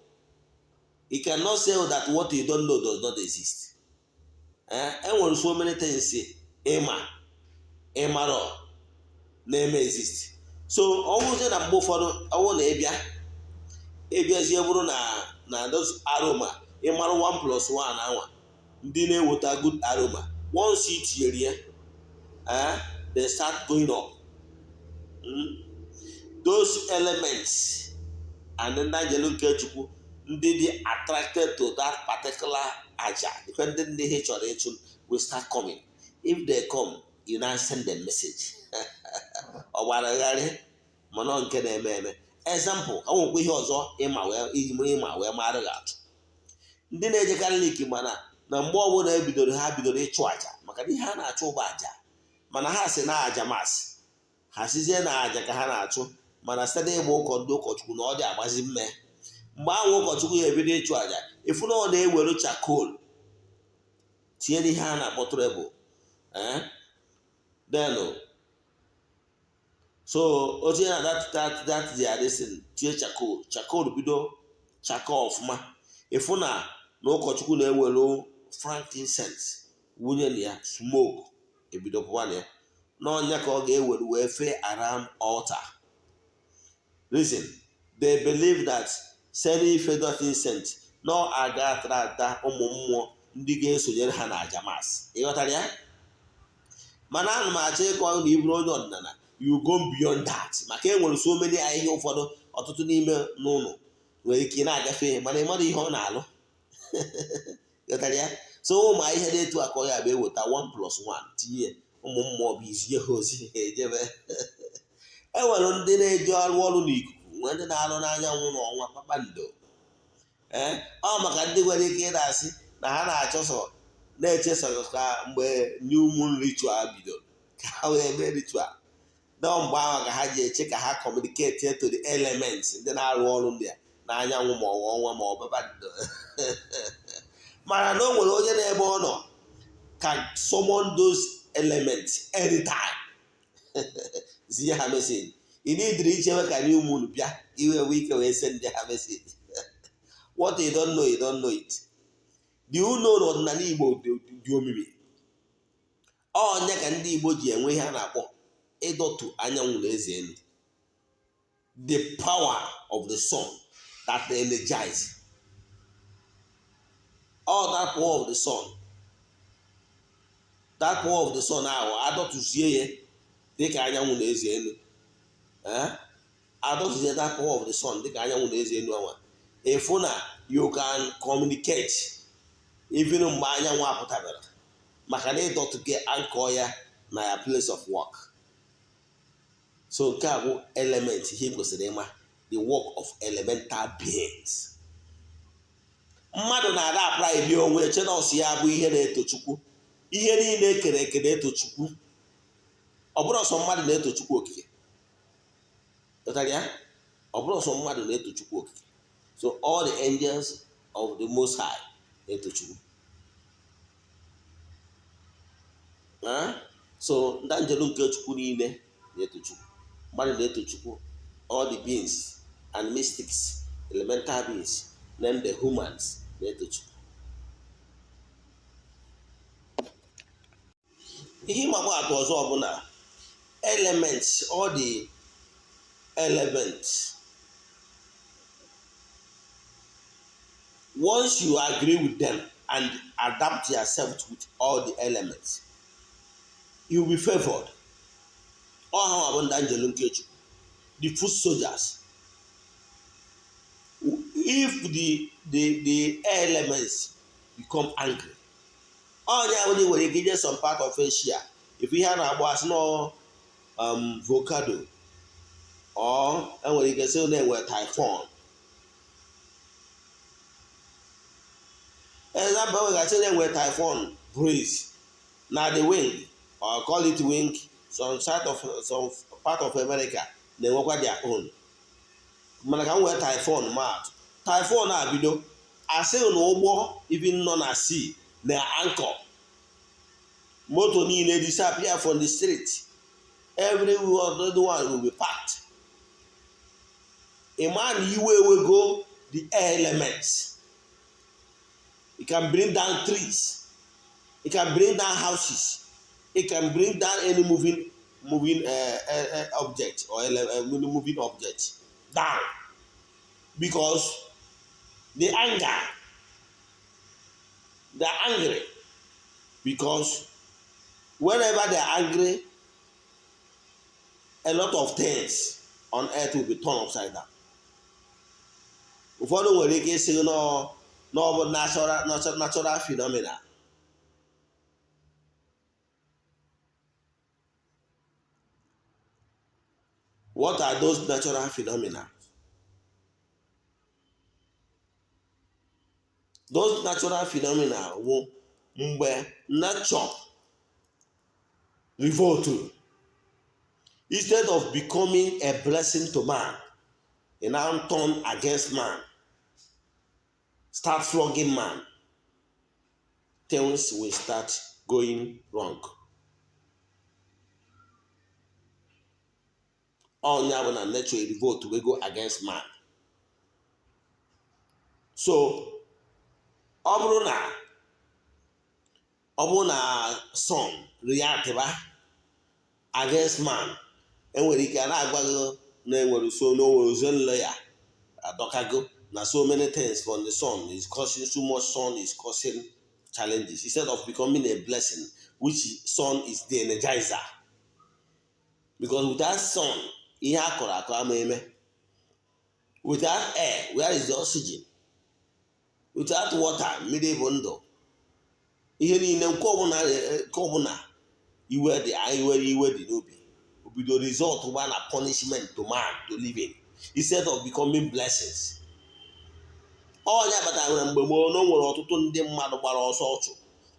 [SPEAKER 1] you cannot say that what you don't know does not exist. Enwere so many things ịmara na-eme exist. So ọnwụzie na mgbe ụfọdụ ọnwụ na ịbịazie bụrụ na those aroma ịmara 1+1 anwa ndị na-eweta good aroma, once you tinyere ya, they start going up. Those elements and ndị angel nke Chukwu ndị dị attracted to that particular aja, depending on the chọrọ ịchụ, will start coming. If they come, you now send them message. Ọ gbaragharị mana nke na-eme eme. Example, ọ nwekwa ihe ọzọ ịma wee mara gị atụ. Ndị na-eje Katọlik mana na mgbe ọbụla ha bidoro ịchụ aja, maka na ihe ha na-achụ ụgbọ aja, mana ha si na aja masị, ha sizie na aja ka ha na-achụ, mana site na ịgba ụkọ ndị ụkọchukwu na ọ dị agbazi mme. Mgbe ahụ ụkọchukwu ya ebido ịchụ aja, ifu na ọ na-ewere chakol tinye n'ihe a na-akpọ trebụl. Then so o tinye na that their destiny, tinye chakol bido chaka ọfụma. Ifu na ụkọchukwu na-ewere frankincense wunye na ya, smoke ebido pụwa na ya, n'ọnya ka ọ ga-ewere wee fee around altar. Reason, they believe that sending federal incense na aga ata ụmụ mmụọ ndị ga-esonyere ha na aja masị. Ịghọtara ya? Mana ana m achọ ịkọ na iburu onye ọdịnala, you go beyond that, maka enwere so many ahịhịa ụfọdụ ọtụtụ n'ime n'ụlọ nwere ike na-agafe, mana ị mara ihe ọ na-alụ. Ịghọtara ya? So ụmụ ihe na-etu akọ ya bụ eweta 1+1 tinye ụmụ mmụọ bụ izie ha ozi ejebe. Enwere ndị na-eji ọrụ n'ikuku, nwee ndị na-arụ n'anyanwụ na ọnwa kpakpando. Ọ maka ndị nwere ike ịdasị na ha na-echesọ ka mgbe new moon ritual bidoro ka ha wee mee ritual. Na mgbe ahụ ka ha ji eche ka ha communicate to the elements ndị na-arụ ọrụ ndị a n'anyanwụ ma ọ ọnwa ma ọ kpakpando. Mana na o nwere onye na-ebe ọ nọ can summon those elements anytime. Zie ha message. Ị na-ediri ichewe ka new moon bịa iwe ike wee send ha message. What you don't know, you don't know it. Do you know na ọdịnala Igbo dị omimi? Ọnya ka ndị Igbo ji enwe ihe a na-akpọ ịdọtụ anyanwụ na Eze-Ena. The power of the sun that energize. All that power of the sun. That power of the sun ahụ adọtụzie ya dịka anyanwụ na Eze-Ena. Adọtụzie that power of the sun dịka anyanwụ na Eze-Ena ọnwa. Efu na you can communicate even mgbe anyanwụ apụtabara, maka na ịdọtụ gị ankọ ya na ya place of work. So nke a bụ element ihe kwesịrị ịma, the work of elemental beings. Mmadụ na-ada apply bi onwe eche na ọsị ya bụ ihe na-eto Chukwu. Ihe niile ekere eke na-eto Chukwu. Ọ bụrụ ọsọ mmadụ na-eto Chukwu okike. Ọ bụrụ ọsọ mmadụ na-eto Chukwu okike. So all the angels of the Most High na-eto Chukwu. So ndị anjelu nke Chukwu niile na-eto Chukwu. Mmadụ na-eto Chukwu. All the beings and mystics, elemental beings, then the humans na-eto Chukwu. Ihe ịmakwa atụ ọzọ ọbụla elements, all the elements, once you agree with them and adapt yourself with all the elements, you will be favored. All ha abụ ndị anjelu nke Chukwu, the foot soldiers. If the elements become angry, onye ahụ nwere ike ije some part of Asia, if ihe a na-agba asị no volcano, or enwere ike sị na-enwe typhoon. Example, enwere ike sị na-enwe typhoon breeze na the wind, or call it wind, some part of America na-enwekwa their own. Mana ka m wee typhoon mat, typhoon na-abido asịghị na ụgbọ even nọ na sea na anchor, moto niile disappear from the street, everyone will be packed. A man iwe go the elements. It can bring down trees, it can bring down houses, it can bring down any moving object or moving object down, because they are angry, because whenever they are angry, a lot of things on earth will be turned upside down. Ụfọdụ nwere ike isi n'ọbụ natural phenomena. What are those natural phenomena? Those natural phenomena wụ mgbe nature revolt. Instead of becoming a blessing to man, it now turn against man, start flogging man. Things will start going wrong. All now na nature revolt will go against man. So ọ bụrụ na sun react against man, enwere ike a na-agwa gị na enwere ozone layer adọkago na so many things from the sun is causing, too much sun is causing challenges, instead of becoming a blessing, which sun is the energizer. Because without sun, ihe akọrọ akọ ama eme. Without air, where is the oxygen? Without water, mmiri bụ ndụ. Ihe niile nke ọbụla iwe dị n'obi, obido result ụgba na punishment to man to living, instead of becoming blessings. Ọnya batara nwere mgbe gboo nwere ọtụtụ ndị mmadụ gbara ọsọ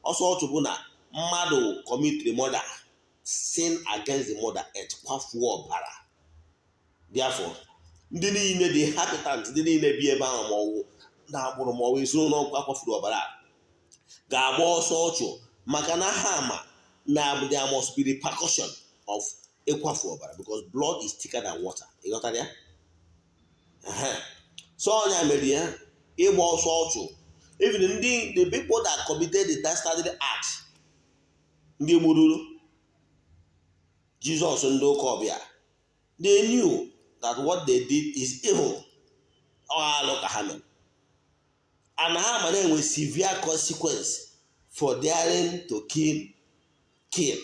[SPEAKER 1] ọchụ bụ na mmadụ commit the murder, sin against the mother, kwafuo ọbara. Therefore, ndị niile the inhabitants, ndị niile bi ebe ahụ ma ọwụ na agbụrụ ma ọwụ ezinụlọ n'ọkwa kwafuru ọbara ga-agba ọsọ ọchụ, maka na ha ama na there must be repercussion of ịkwafu ọbara, because blood is thicker than water. Ịghọtara ya? So ọnya mere ya ịgba ọsọ ọchụ. Even the people that committed the dastardly act, ndị gburu Jesus ndị ụka ọbịa, they knew that what they did is evil. Alụ ka ha mere, and ha ma na-enwe severe consequence for daring to kill.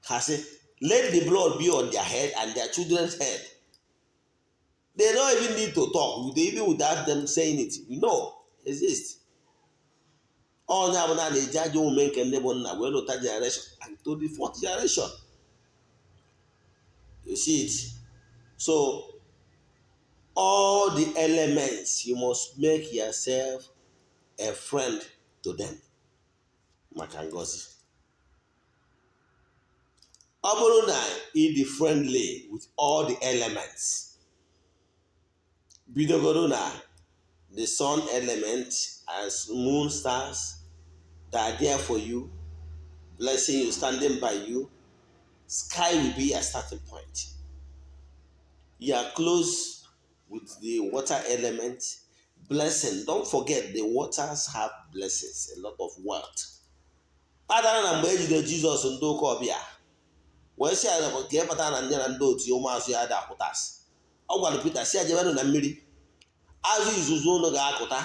[SPEAKER 1] Ha say, let the blood be on their head and their children's head. They don't even need to talk, even without them saying it. You know, exist. Onye ọbụla na-eji ajọ omume nke ndị bụ nna wee lụta generation and to the fourth generation. You see it? So all the elements, you must make yourself a friend to them. Maka ngozi. Ọ bụrụ na ị dị friendly with all the elements, bidogoro na the sun element as moon stars that are there for you, blessing you, standing by you. Sky will be a starting point. You are close with the water element. Blessing. Don't forget the waters have blessings, a lot of wealth. Kpatara na mgbe ejide Jizọs ndị ụka ọbịa wee sị ya ka e kpatara na ndị na ndị otu ụmụazụ ya da-akwụtasị. Ọ gwara Pita si ya jebenụ na mmiri, azụ izuzu ụnụ ga-akụta,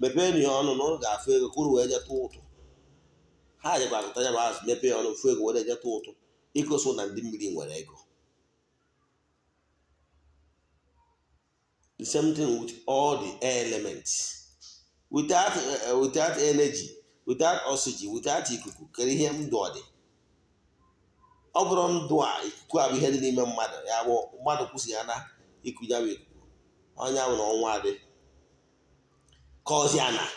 [SPEAKER 1] mepee ya ọnụ na ụnụ ga-afụ ego ka unu wee je tụọ ụtụ. Ha jekwa akụta ya bụ azụ, mepee ya ọnụ, fụ ego were je tụọ ụtụ, igosi na ndị mmiri nwere ego. The same thing with all the elements. Without energy, without oxygen, without ikuku, kedu ihe ndụ ọ dị? Ọ bụrụ ndụ a ikuku a bụ ihe dị n'ime mmadụ, ya bụ mmadụ kwụsị ya na iku ya bụ ikuku, onye ahụ na ọnwa adị ka ozi ana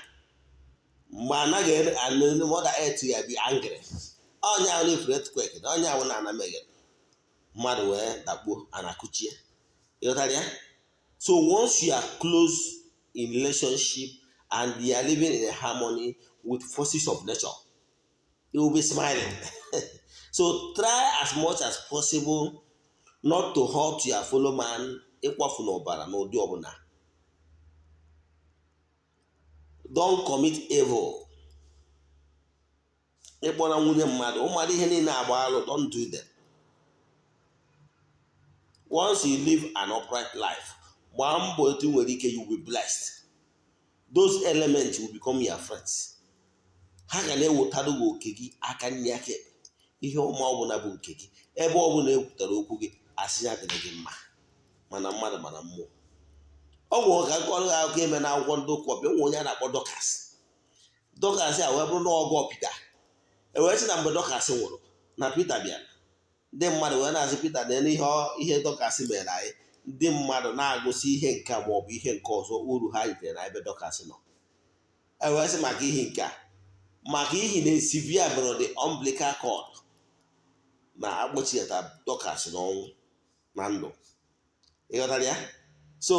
[SPEAKER 1] mgbe anaghị mother earth ya bi angry, onye ahụ na-efere earthquake na onye ahụ na-ana meghere mmadụ wee dakpuo ana kuchie. Ịghọtara ya? So once you are close in relationship and you are living in a harmony with forces of nature, you will be smiling. So try as much as possible not to hurt your fellow man, ịkwafu n'ọbara n'ụdị ọbụla. Don't commit evil. Ịkpọrọ nwunye mmadụ ihe niile agba alụ, don't do them. Once you live an upright life, gbaa mbọ etu nwere ike, you will be blessed. Those elements will become your friends. Ha ga na-ewetara gị oke gị aka nri aka ekpe. Ihe ọma ọbụla bụ nke gị. Ebe ọbụla ekwutara okwu gị, asị ya dịrị gị mma, mana mmadụ mana mmụọ. Ọ gwụrụ ka nkọrọ gị akụkọ eme na akwụkwọ ndị ụka ọbịa, nwe onye a na-akpọ Dọkas. Dọkas a wee bụrụ na ọgọ Pita. Ewee sị na mgbe Dọkas nwụrụ na Pita bịara, ndị mmadụ wee na-asị Pita na ihe Dọkas mere anyị, ndị mmadụ na-agụsị ihe nke ma ọ bụ ihe nke ọzọ uru ha ritere na ebe Dọkas nọ. Ewee sị maka ihe nke a, maka ihi na severe bụrụ the umbilical cord na akpọchieta Dọkas n'ọnwụ na ndụ. Ịghọtara ya? So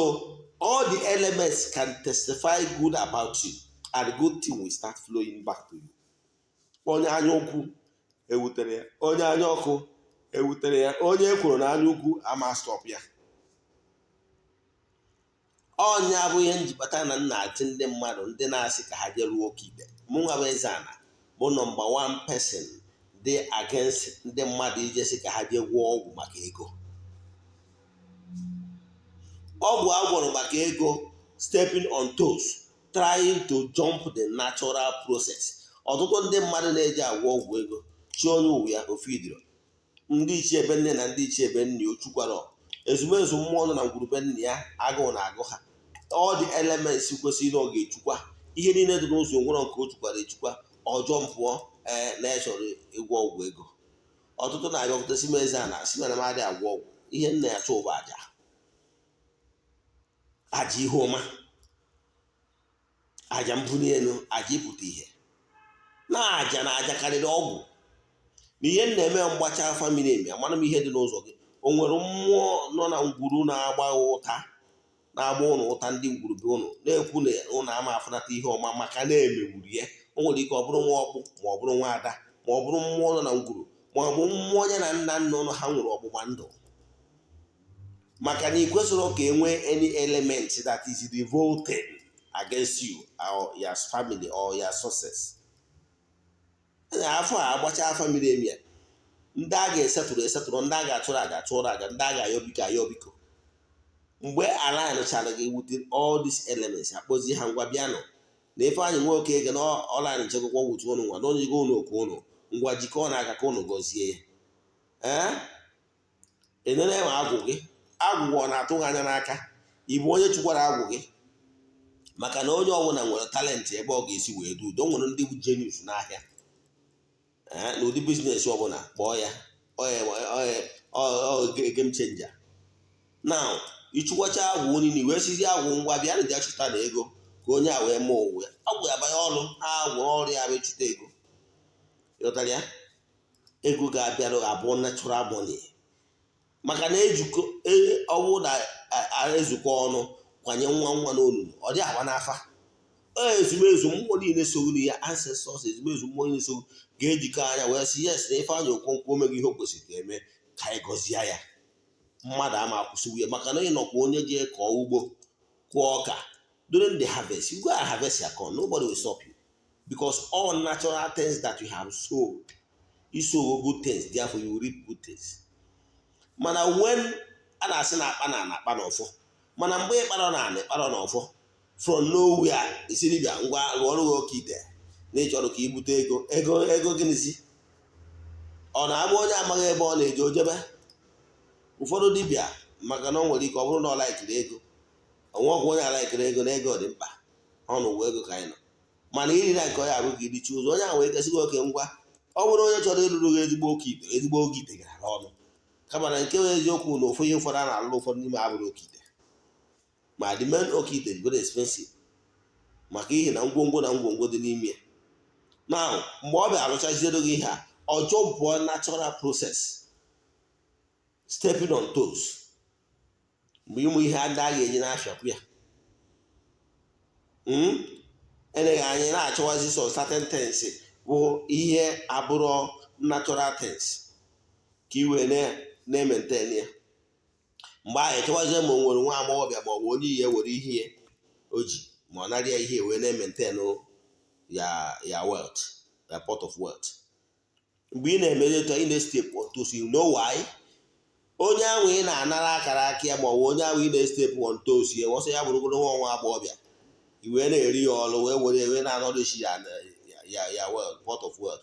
[SPEAKER 1] all the elements can testify good about you, and good thing will start flowing back to you. Onye anya ukwu ewutere ya, onye anya ọkụ ewutere ya, onye ekwuru na anya ukwu ama stop ya. Onye abụ ihe njikọta na nna achị ndị mmadụ ndị na-asị ka ha jeruo Okeite. Mụnwa bụ Eze-Ana bụ number one person dị against ndị mmadụ ijesi ka ha jee gwọọ ọgwụ maka ego. Ọgwụ agwọrọ maka ego, stepping on toes, trying to jump the natural process. Ọtụtụ ndị mmadụ na-eji agwọ ọgwụ ego, chi onye uwe ya ofidiro. Ndị ichie ebe nne na ndị ichie ebe nne ochukwara ezumezu mmụọ nọ na ngwurube nne ya, agụụ na-agụ ha. All the elements kwesịrị na ọ ga-echukwa ihe niile dị n'ụzọ nwere nke o chukwara echukwa, ọjọọ mpụọ na echọrọ ịgwọ ọgwụ ego. Ọtụtụ na-abịakwute si m Eze-Ana si mana m adịghị agwọ ọgwụ, ihe nna ya chọọ bụ aja ihe ọma, aja mbuli elu, aja ịpụta ihe na aja karịrị ọgwụ. Na ihe na-eme mgbacha afa miri emi, amara m ihe dị n'ụzọ gị. O nwere mmụọ nọ na ngwuru na-agba ụta, na-agba ụnụ ụta, ndị ngwurube ụnụ na-ekwu na ụnụ ama afụnata ihe ọma maka na-emegburu ya. O nwere ike ọ bụrụ nwa ọkpụ, ma ọ bụrụ nwa ada, ma ọ bụrụ mmụọ nọ na ngwuru, ma ọ bụ mmụọ onye na nna nna ụnụ ha nwere ọgbụgba ndụ. Maka na ị kwesịrị ka e nwee any element that is revolting against you or your family or your success. Afọ a agbacha afa miri emi, ndị a ga-esetụrụ, ndị a ga-achụrụ aja, ndị a ga-ayọ biko. Mgbe ala anyịchara gị wute all these elements, akpọzi ha ngwa bịanụ na ife anyị nwe oke ege na ọla anyị nchekwakwa wutu ụnụ nwa na onye go ụnụ oku ụnụ ngwa jikọọ na aka ka ụnụ gọzie ya. Enene ma agwụ gị, agwụgwọ na-atụ gị anya n'aka, ịbụ onye chukwara agwụ gị. Maka na onye ọbụla nwere talenti ebe ọ ga-esi wee du udo. Nwere ndị bụ genius n'ahịa, n'ụdị biznes ọbụla kpọọ ya game changer. Now ịchụkwacha agwụ niile wee sizi agwụ ngwa bịa na chụta na ego ka onye a wee mee onwe ya. Agwụ ya banye ọrụ, agwụ ọrụ ya bụ ịchụta ego. Ịghọtara ya? Ego ga-abịara abụọ natural money. Maka na ọwụ na ezukọ ọnụ kwanye nwa n'olulu, ọ dị agba n'afa. ezumezu mmụọ niile so ya ancestors ezumezu mmụọ niile so ga-ejikọ anya wee sị yes na Ifeanyị Okonkwo omeghị ihe o kwesịrị ka eme ka anyị gọzie ya. Mmadụ ama akwụsịgbu ya maka na ị nọkwa onye jee kọọ ugbo kụọ ọka during the harvest, you go and harvest your corn, nobody will stop you because all natural things that you have sowed, you sow good things, therefore you will reap good things. Mana when a na-asị na akpa na akpa n'ọfọ, mana mgbe ịkpara na ana ịkpara n'ọfọ from nowhere isi dibịa ngwa rụọrụ gị Okeite na ịchọrọ ka ibute ego gịnịzi ọ na-abụ onye amaghị ebe ọ na-eje ojebe. Ụfọdụ dibịa maka na ọ nwere ike ọ bụrụ na ọ laikiri ego, onwekwa onye alaikiri ego na ego dị mkpa ọnụ ụwa ego ka anyị nọ, mana iri na nke onye abụ ka irichi ụzọ onye ahụ wee kesịgo oke ngwa. Ọ bụrụ onye chọrọ ịrụrụ gị ezigbo Okeite gara ọnụ kama na nke nwere eziokwu na ofu ihe ụfọdụ a na-alụ ụfọdụ n'ime abụrụ Okeite, ma the main Okeite is very expensive maka ihe na ngwongwo dị n'ime ya. Na mgbe ọ bịa arụchaziere gị ihe a ọjọọ bụ natural process stepping on toes mgbe ịmụ ihe ndị a ga-eji na-afịakwu ya. Eleghị anyị na-achọwazi so certain things bụ ihe abụrụ natural things ka i wee na-maintain ya. Mgbe ahụ echọwazie ma o nwere nwa agbọghọbịa ma ọ bụ onye ihe were ihe o ji ma ọ narị ya ihe wee na-maintain ya wealth, ya pot of wealth. Mgbe ị na-emezi etu ị na-step on toes, you know why? Onye ahụ ị na-anara akara aka ya ma ọ bụ onye ahụ ị na-estepụ on toes ya ọsọ ya bụrụgoro nwa agbọghọbịa iwe na-eri ya ọrụ wee na-anọdụchi ya pot of wealth.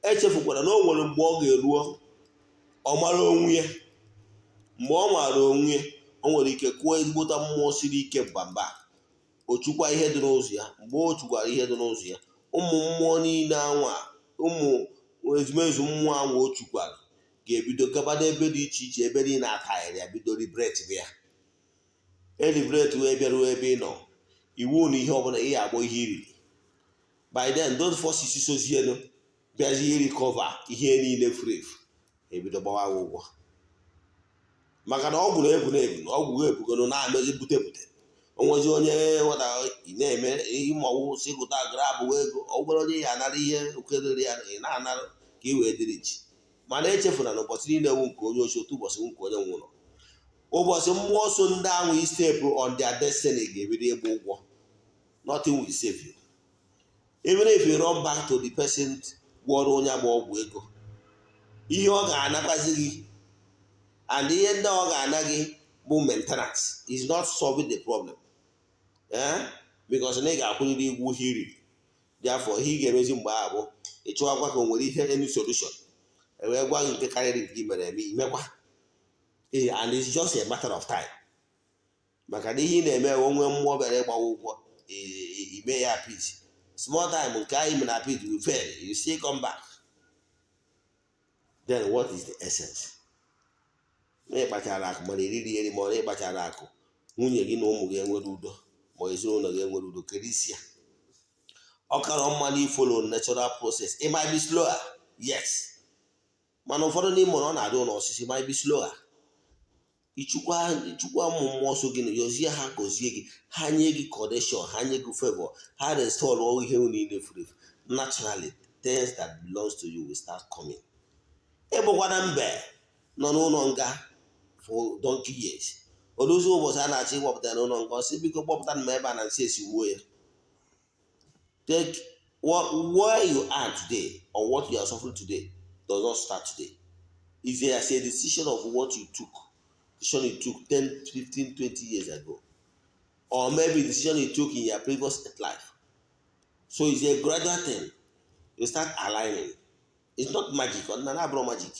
[SPEAKER 1] Echefukwara na o nwere mgbe ọ ga-eruo ọ mara onwe ya. Mgbe ọ mara onwe ya o nwere ike kụọ ezigbota mmụọ siri ike mbamba o chukwa ihe dị n'ụzọ ya. Mgbe o chukwara ihe dị n'ụzọ ya, ụmụ mmụọ niile anwa ụmụ ezumezu mmụọ anwa o chukwara ga-ebido gaba n'ebe dị iche iche ebe niile atagharị ya bido liberate ya. Eliberate wee bịaruo ebe ị nọ, iwu na ihe ọbụla ị agbọ ihe iriri. By then those forces sozienu bịazi recover ihe niile furu efu ebido gbawa ụgwọ maka na ọ gwụrụ ebu na ebu na ọgwụ ebugoro na-amezi bute onwezi onye nweta ị na-eme ịmọwụ sigụta grabụ ego ọ gwara onye ya anara ihe okerere ya ị na-anara ka ị wee dịrị ji. Mana echefuna na ụbọchị niile wu nke onye ochi otu ụbọchị nke onye nwụrụ. Ụbọchị mmụọ so ndị ahụ step on their destiny ga-ebido ịgba ụgwọ. Nothing will save you. Even if you run back to the person gwọrọ onye agba ọgwụ ego, ihe ọ ga-anakwazi gị and ihe ndị ọ ga-ana gị bụ maintenance is not solving the problem. Because na ị ga-akwụnyere igwu ihe iriri. Therefore ihe ị ga-emezi mgbe ahụ bụ ịchọwakwa ka o nwere ihe any solution ewee gwa gị nke karịrị nke mere eme imekwa. And it's just a matter of time. Maka na ihe ị na-eme onwe mmụọ bịara ịgbawa ụgwọ ime ya peace. Small time nke anyị mere na peace will fail, you still come back. Then what is the essence? Na ịkpachara akụ mana eriri eri ma ọ na ịkpachara akụ nwunye gị na ụmụ gị enwere udo ma ezinụlọ gị enwere udo kerisia. Ọ kara mma na ifolo natural process. It might be slower, yes. Mana ụfọdụ n'ime ọ na-adị ụlọ osisi might be slower. Ichukwa ụmụ mmụọ so gị na yozie ha gozie gị, ha nye gị connection, ha nye gị favor, ha restore all ihe niile furu efu. Naturally, things that belongs to you will start coming. Ebụkwana mbe nọ n'ụlọ nga for donkey years. Odozi ụbọchị a na-achọ ịkpọpụta n'ụlọ nga ọ sị biko kpọpụta na ebe a na nsị esi wuo ya. Take where you are today or what you are suffering today does not start today. It's a decision of what you took. Decision you took 10, 15, 20 years ago. Or maybe the decision you took in your previous life. So it's a gradual thing. You start aligning. It's not magic. It's not magic.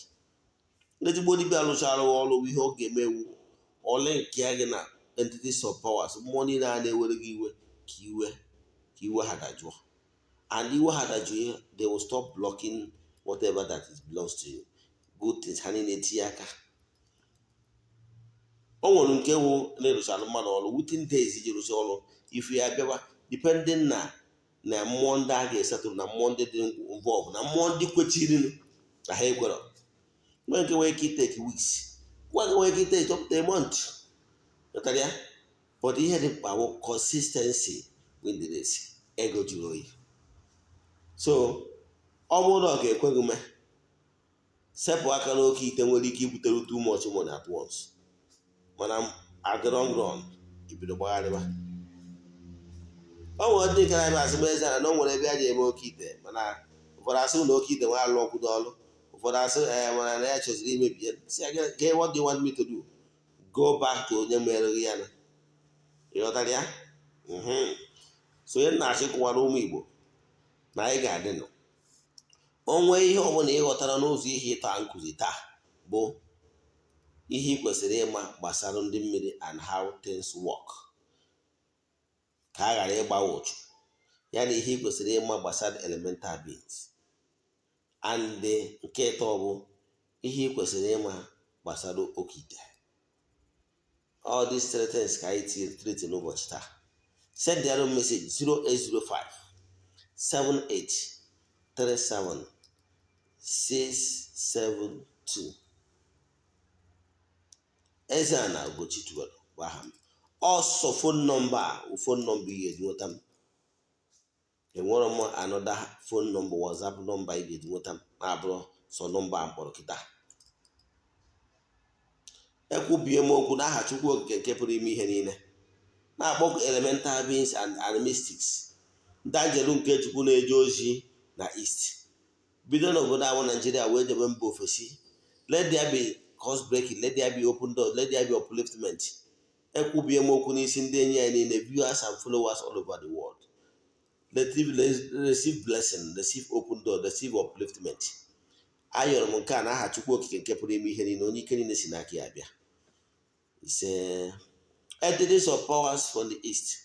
[SPEAKER 1] Let body be alụchara ọrụ ihe ọ ga-emewu ole nke ya gị na entities of powers money na-ewere gị iwe ka iwe ha dajụọ. And iwe ha dajụọ, they will stop blocking whatever that belongs to you. Good things ha niile etinye aka. O nwere nke wụ na-erụchara mmadụ ọrụ within days iji rụcha ọrụ ife ya bịawa depending na mmụọ ndị a ga-esetụrụ na mmụọ ndị dị involved na mmụọ ndị kwechiri na ha ekwere. Nwe nke nwere ike take weeks, nwe nke nwere ike take up to a month. But ihe dị mkpa bụ consistency wind na-esi ego juru oyi. So ọ bụrụ na ọ ga-ekwe gị mee, sepụ aka n'oke ite nwere ike ibutere too much money at once, mana at the long run ibido gbagharịba. O nwere ndị nke na-abịa asị m Eze-Ana na o nwere ebe a ji eme oke ite, mana ụfọdụ asị na oke ite nwe alụ ọkwụdo ọlụ, ụfọdụ asị mana na ya chọziri imebi ya. Si ya, what do you want me to do? Go back to onye mere ya na ịghọtara ya. So onye na-achịkọwara ụmụ Igbo na anyị ga-adị nọ. Onwe ihe ọbụla ịghọtara n'ụzọ ihe ịta nkụzi taa bụ ihe ị kwesịrị ịma gbasara ndị mmiri and how things work, ka a ghara ịgbawa ụchụ ya na ihe ị kwesịrị ịma gbasara elemental beings. And nke ịtọ bụ ihe ị kwesịrị ịma gbasara Okeite. All these three things ka anyị treat n'ụbọchị taa. Send their own message 0805 78 37 672. Eze-Ana Ugochitubelu bụ aha m. Also phone number phone number ị ga-eji nweta m. Enwere m another phone number, WhatsApp number ị ga-eji nweta m na-abụrụ sọ nọmba mkpọrọ kịta. Ekwubie m okwu n'aha Chukwu Okike nke pụrụ ime ihe niile, na-akpọ elemental beings and mystics, ndị anjelu nke Chukwu na-eje ozi na East, bido n'obodo ahụ Nigeria wee jebe mba ofesi. Let there be cause breaking, let there be open doors, let there be upliftment. Ekwubie m okwu n'isi ndị enyi anyị niile, viewers and followers all over the world. Receive blessing, receive open door, receive upliftment. Ayọrọ m nke a n'aha Chukwu Okike nke pụrụ ime ihe niile, onye ike niile si n'aka ya bịa. Ise entities of powers from the east,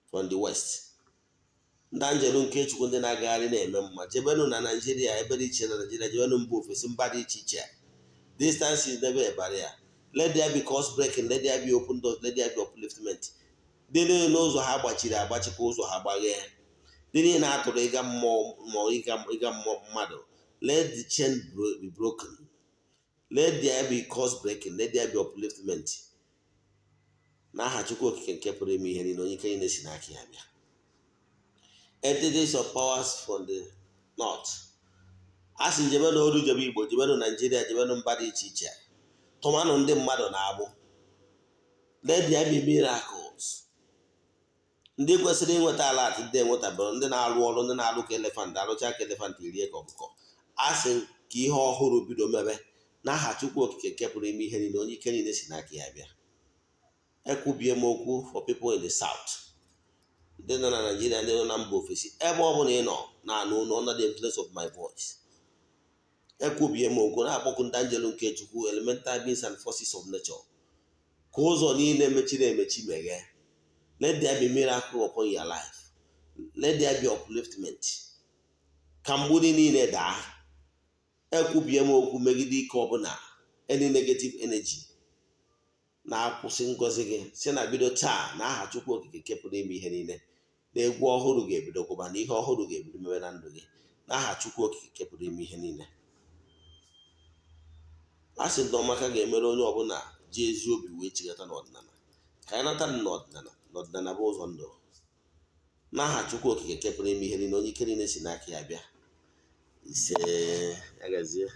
[SPEAKER 1] from the west. Ndị anjelu nke Chukwu ndị na-agagharị na-eme mma, jebenụ na Nigeria, ebe dị iche na Nigeria, jebenụ mba ofesi, mba dị iche iche. Distance is never a barrier. Let there be cause breaking, let there be open doors, let there be upliftment. Dị niile n'ụzọ ha gbachiri agbachikwa ụzọ ha gbaghee. Dị niile na-atụrụ ịga mmụọ ịga mmadụ, let the chain be broken. Let there be cause breaking, let there be upliftment. N'aha Chukwu Okike nke pụrụ ime ihe niile, onye ike niile si n'aka ya bịa. Entities of powers from the north. A sị jebenụ Oru, jebe Igbo, jebenụ Nigeria, jebenụ mba dị iche iche, tụmanụ ndị mmadụ na-agbụ. Let there be miracles. Ndị kwesịrị inweta alat ndị enwetabere, ndị na-alụ ọrụ, ndị na-alụ ka elefant, alụcha ka elefant rie ka ọkụkọ. A sị ka ihe ọhụrụ bido mebe n'aha Chukwu Okike nke pụrụ ime ihe niile, onye ike niile si n'aka ya bịa. Ekwubie m okwu for people in the south, ndị nọ na Nigeria, ndị nọ na mba ofesi, ebe ọ bụla ị nọ na-anụ under the influence of my voice. Ekwubie m okwu na-akpọkụ ndị anjelu nke Chukwu, elemental beings and forces of nature, ka ụzọ niile mechiri emechi meghee. Let there be miracle upon your life. Let there be upliftment. Ka mgbudi niile daa. Ekwubie m okwu megide ike ọbụla, any negative energy na-akwụsị ngọzi gị, si na bido taa n'aha Chukwu Okike nke pụrụ ime ihe niile, na egwu ọhụrụ ga-ebido kwụba, na ihe ọhụrụ ga-ebido mebe na ndụ gị n'aha Chukwu Okike nke pụrụ ime ihe niile. A sị na ọmaka ga-emere onye ọbụla ji ezi obi wee chigata n'ọdịnala. Ka anyị nata n'ọdịnala, n'ọdịnala bụ ụzọ ndụ. N'aha Chukwu Okike nke pụrụ ime ihe niile, onye ike niile si n'aka ya bịa. Ise agazie.